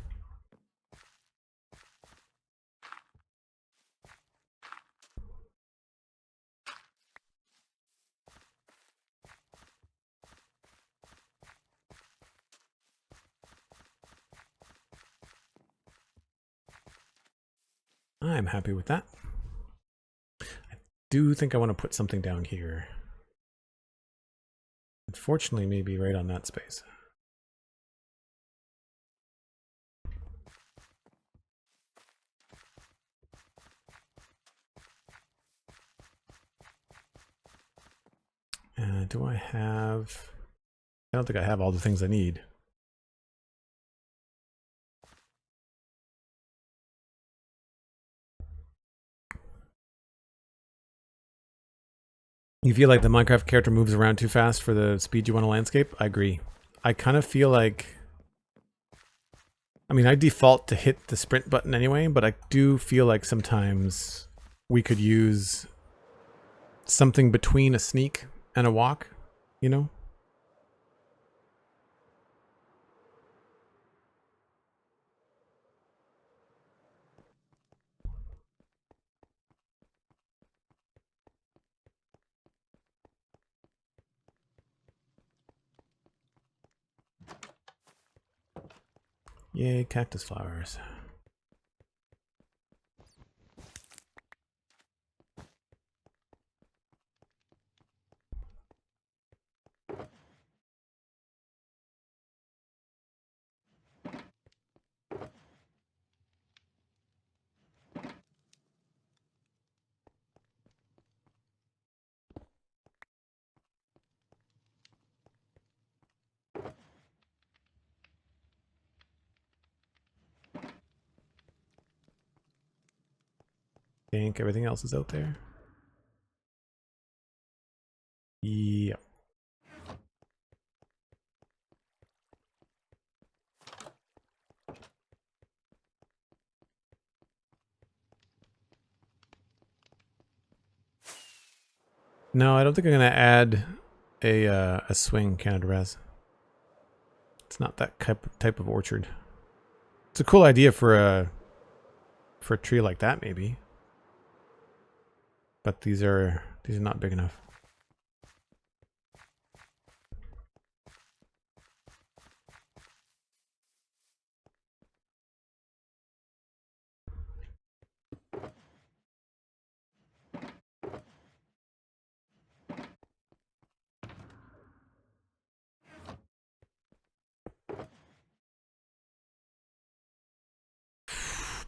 I'm happy with that. I do think I want to put something down here. Unfortunately, maybe right on that space. Do I have... I don't think I have all the things I need. You feel like the Minecraft character moves around too fast for the speed you want to landscape? I agree. I kind of feel like... I mean, I default to hit the sprint button anyway, but I do feel like sometimes we could use something between a sneak and a walk, you know? Yay, cactus flowers. I think everything else is out there. Yep. No, I don't think I'm gonna add a swing counter res. It's not that type of orchard. It's a cool idea for a tree like that, maybe. But these are not big enough.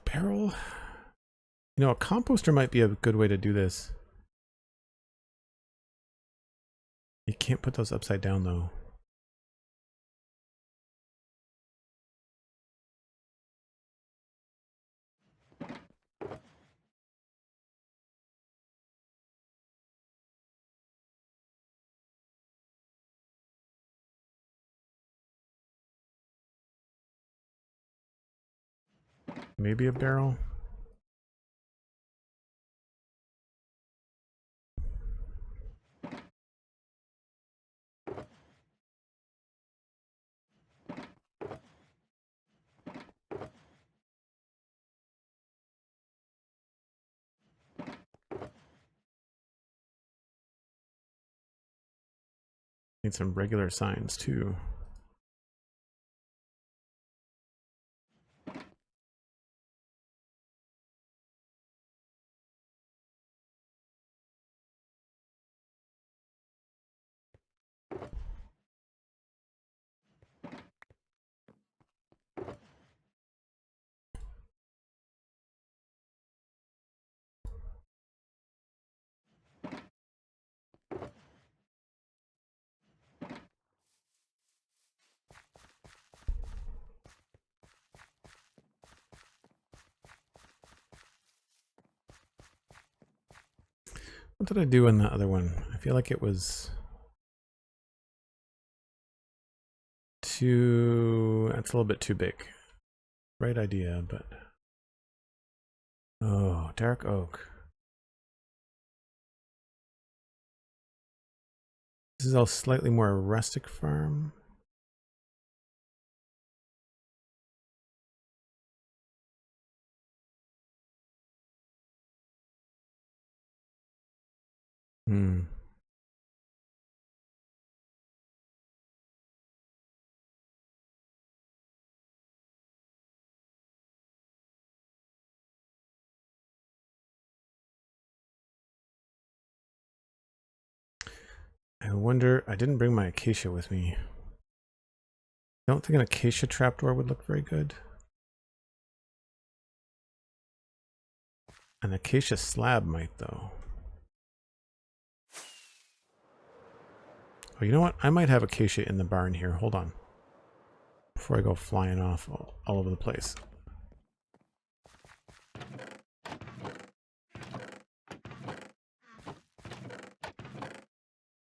Barrel? You know, a composter might be a good way to do this. You can't put those upside down though. Maybe a barrel? Need some regular signs too. What did I do in the other one? I feel like it was too... That's a little bit too big. Right idea, but... Oh, dark oak. This is all slightly more rustic farm. Hmm. I wonder, I didn't bring my acacia with me. I don't think an acacia trapdoor would look very good. An acacia slab might, though. Oh, you know what? I might have acacia in the barn here. Hold on. Before I go flying off all over the place.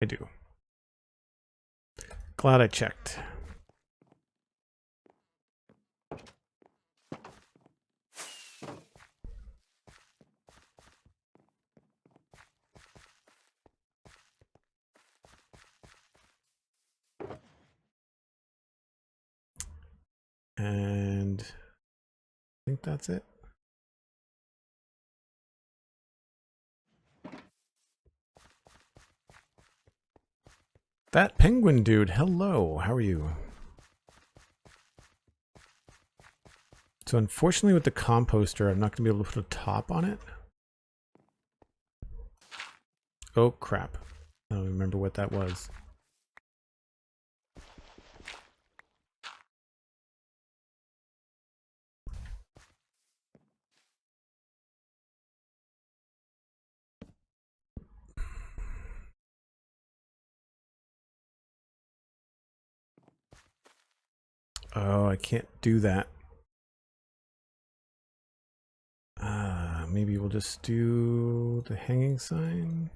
I do. Glad I checked. And I think that's it. That penguin dude, hello, how are you? So unfortunately with the composter, I'm not going to be able to put a top on it. Oh crap. I don't remember what that was. Oh, I can't do that. Maybe we'll just do the hanging sign.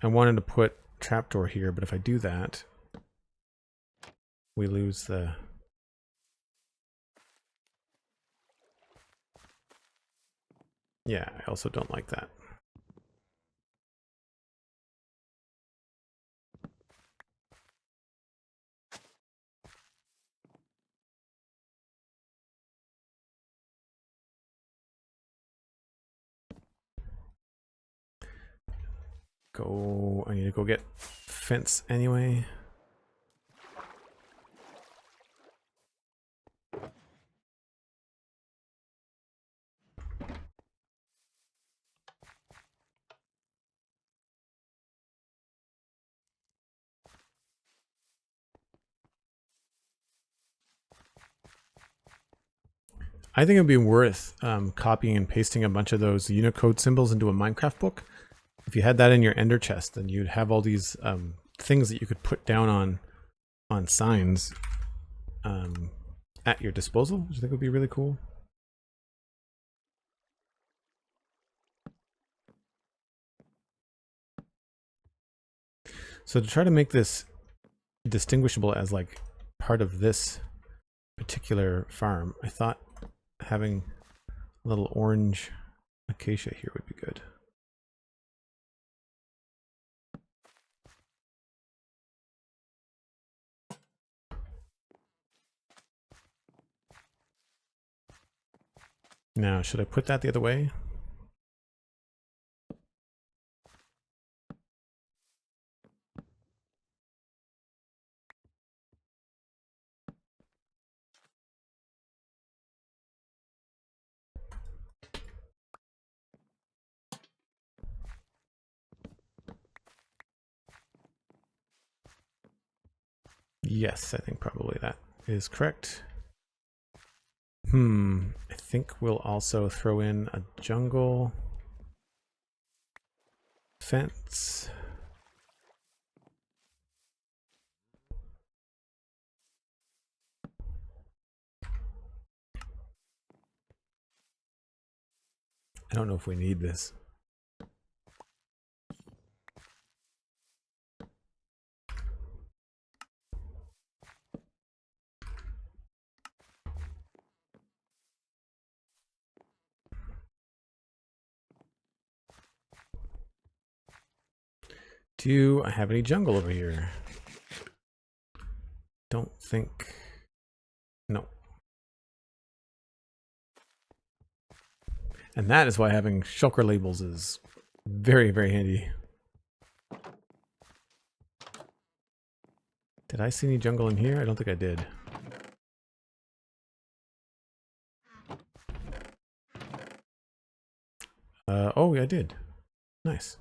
I wanted to put trapdoor here, but if I do that, we lose the... Yeah, I also don't like that. I need to go get fence anyway. I think it'd be worth copying and pasting a bunch of those Unicode symbols into a Minecraft book. If you had that in your ender chest, then you'd have all these things that you could put down on signs at your disposal, which I think would be really cool. So to try to make this distinguishable as like part of this particular farm, I thought having a little orange acacia here would be good. Now, should I put that the other way? Yes, I think probably that is correct. I think we'll also throw in a jungle fence. I don't know if we need this. Do I have any jungle over here? Don't think. No. And that is why having shulker labels is very, very handy. Did I see any jungle in here? I don't think I did. Oh, yeah, I did. Nice.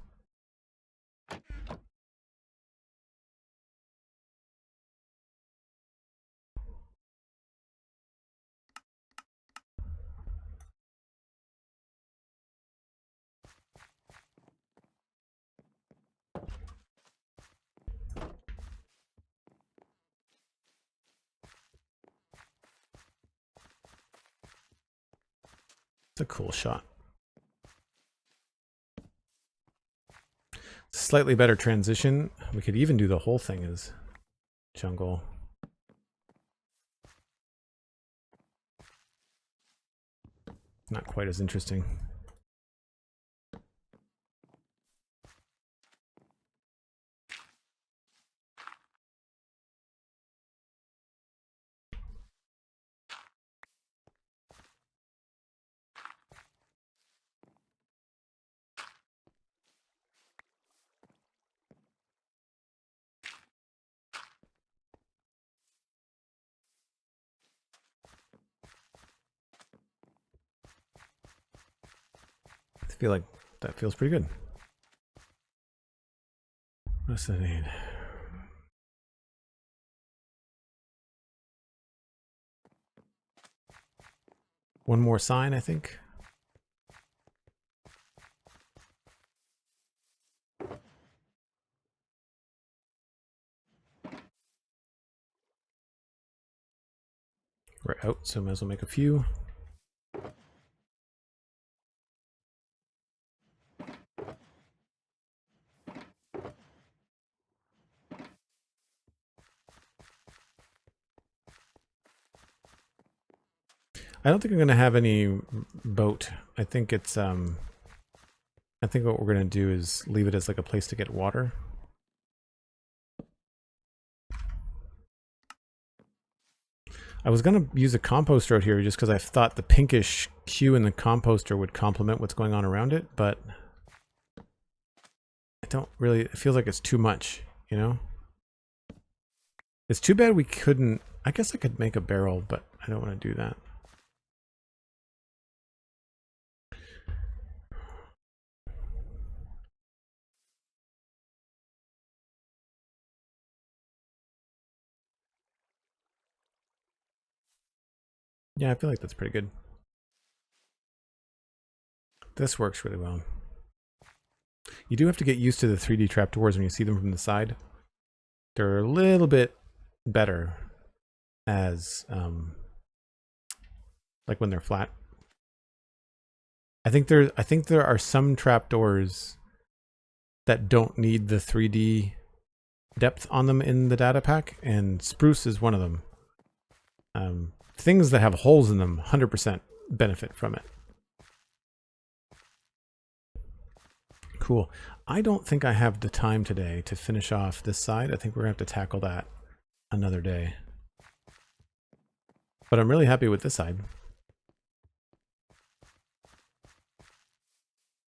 It's a cool shot. Slightly better transition. We could even do the whole thing as jungle. Not quite as interesting. I feel like that feels pretty good. What does that need? One more sign, I think. Right out, so might as well make a few. I don't think I'm gonna have any boat. I think it's I think what we're gonna do is leave it as like a place to get water. I was gonna use a composter out here just because I thought the pinkish hue in the composter would complement what's going on around it, but I don't really, it feels like it's too much, you know? It's too bad we couldn't, I guess I could make a barrel, but I don't want to do that. Yeah, I feel like that's pretty good. This works really well. You do have to get used to the 3D trapdoors when you see them from the side. They're a little bit better as like when they're flat. I think there are some trapdoors that don't need the 3D depth on them in the data pack, and spruce is one of them. Things that have holes in them 100% benefit from it. Cool. I don't think I have the time today to finish off this side. I think we're gonna have to tackle that another day. But I'm really happy with this side.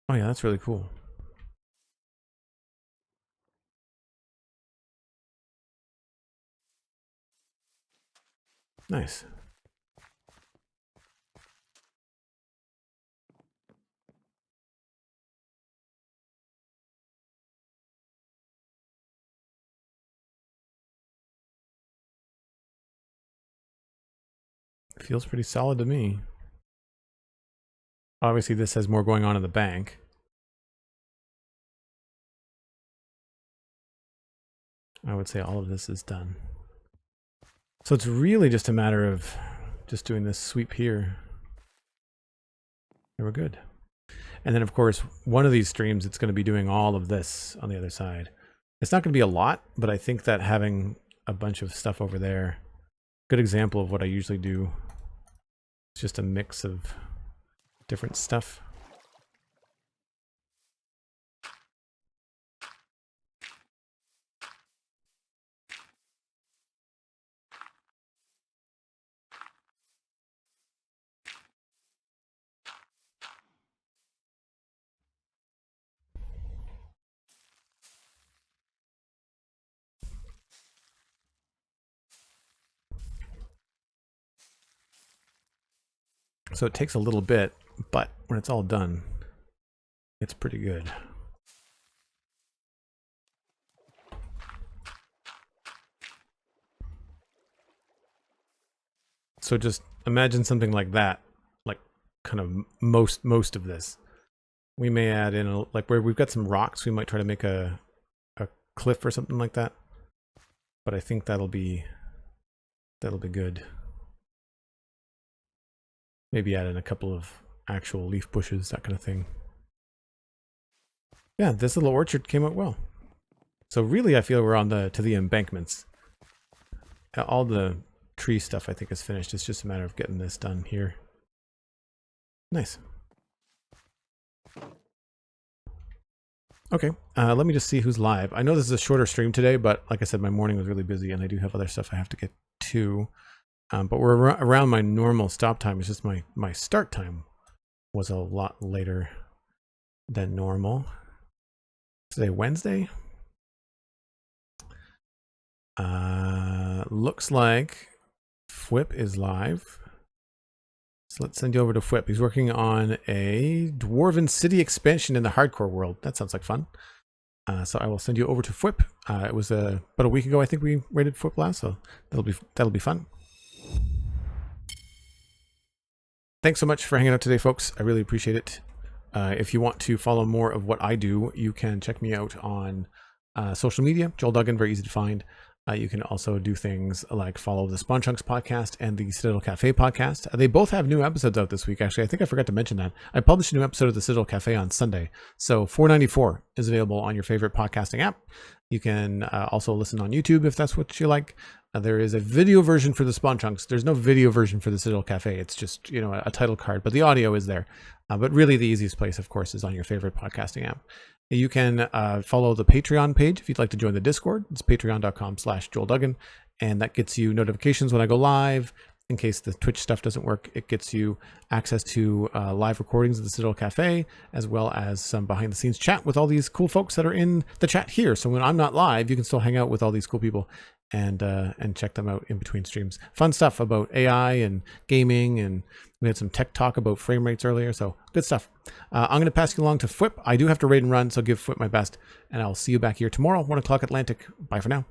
Oh yeah, that's really cool. Nice. Feels pretty solid to me. Obviously this has more going on in the bank. I would say all of this is done. So it's really just a matter of just doing this sweep here. And we're good. And then of course, one of these streams, it's going to be doing all of this on the other side. It's not going to be a lot, but I think that having a bunch of stuff over there, good example of what I usually do. It's just a mix of different stuff. So it takes a little bit, but when it's all done, it's pretty good. So just imagine something like that, like kind of most of this. We may add in like where we've got some rocks, we might try to make a cliff or something like that. But I think that'll be good. Maybe add in a couple of actual leaf bushes, that kind of thing. Yeah, this little orchard came out well. So really, I feel we're on to the embankments. All the tree stuff I think is finished. It's just a matter of getting this done here. Nice. Okay, let me just see who's live. I know this is a shorter stream today, but like I said, my morning was really busy and I do have other stuff I have to get to. But we're around my normal stop time. It's just my start time was a lot later than normal. Today, Wednesday. Looks like Fwip is live. So let's send you over to Fwip. He's working on a Dwarven City expansion in the hardcore world. That sounds like fun. So I will send you over to Fwip. It was about a week ago, I think we rated Fwip last, so that'll be fun. Thanks so much for hanging out today, folks. I really appreciate it. If you want to follow more of what I do, you can check me out on social media. Joel Duggan, very easy to find. You can also do things like follow the Spawn Chunks podcast and the Citadel Cafe podcast. They both have new episodes out this week. Actually, I think I forgot to mention that. I published a new episode of the Citadel Cafe on Sunday. So 494 is available on your favorite podcasting app. You can also listen on YouTube if that's what you like. There is a video version for the Spawn Chunks. There's no video version for the Citadel Cafe. It's just, you know, a title card, but the audio is there. But really the easiest place, of course, is on your favorite podcasting app. You can follow the Patreon page if you'd like to join the Discord. It's patreon.com/JoelDuggan, and that gets you notifications when I go live. In case the Twitch stuff doesn't work, it gets you access to live recordings of the Citadel Cafe, as well as some behind-the-scenes chat with all these cool folks that are in the chat here. So when I'm not live, you can still hang out with all these cool people and check them out in between streams. Fun stuff about AI and gaming, and we had some tech talk about frame rates earlier, so good stuff. I'm going to pass you along to Fwip. I do have to raid and run, so give Fwip my best, and I'll see you back here tomorrow, 1 o'clock Atlantic. Bye for now.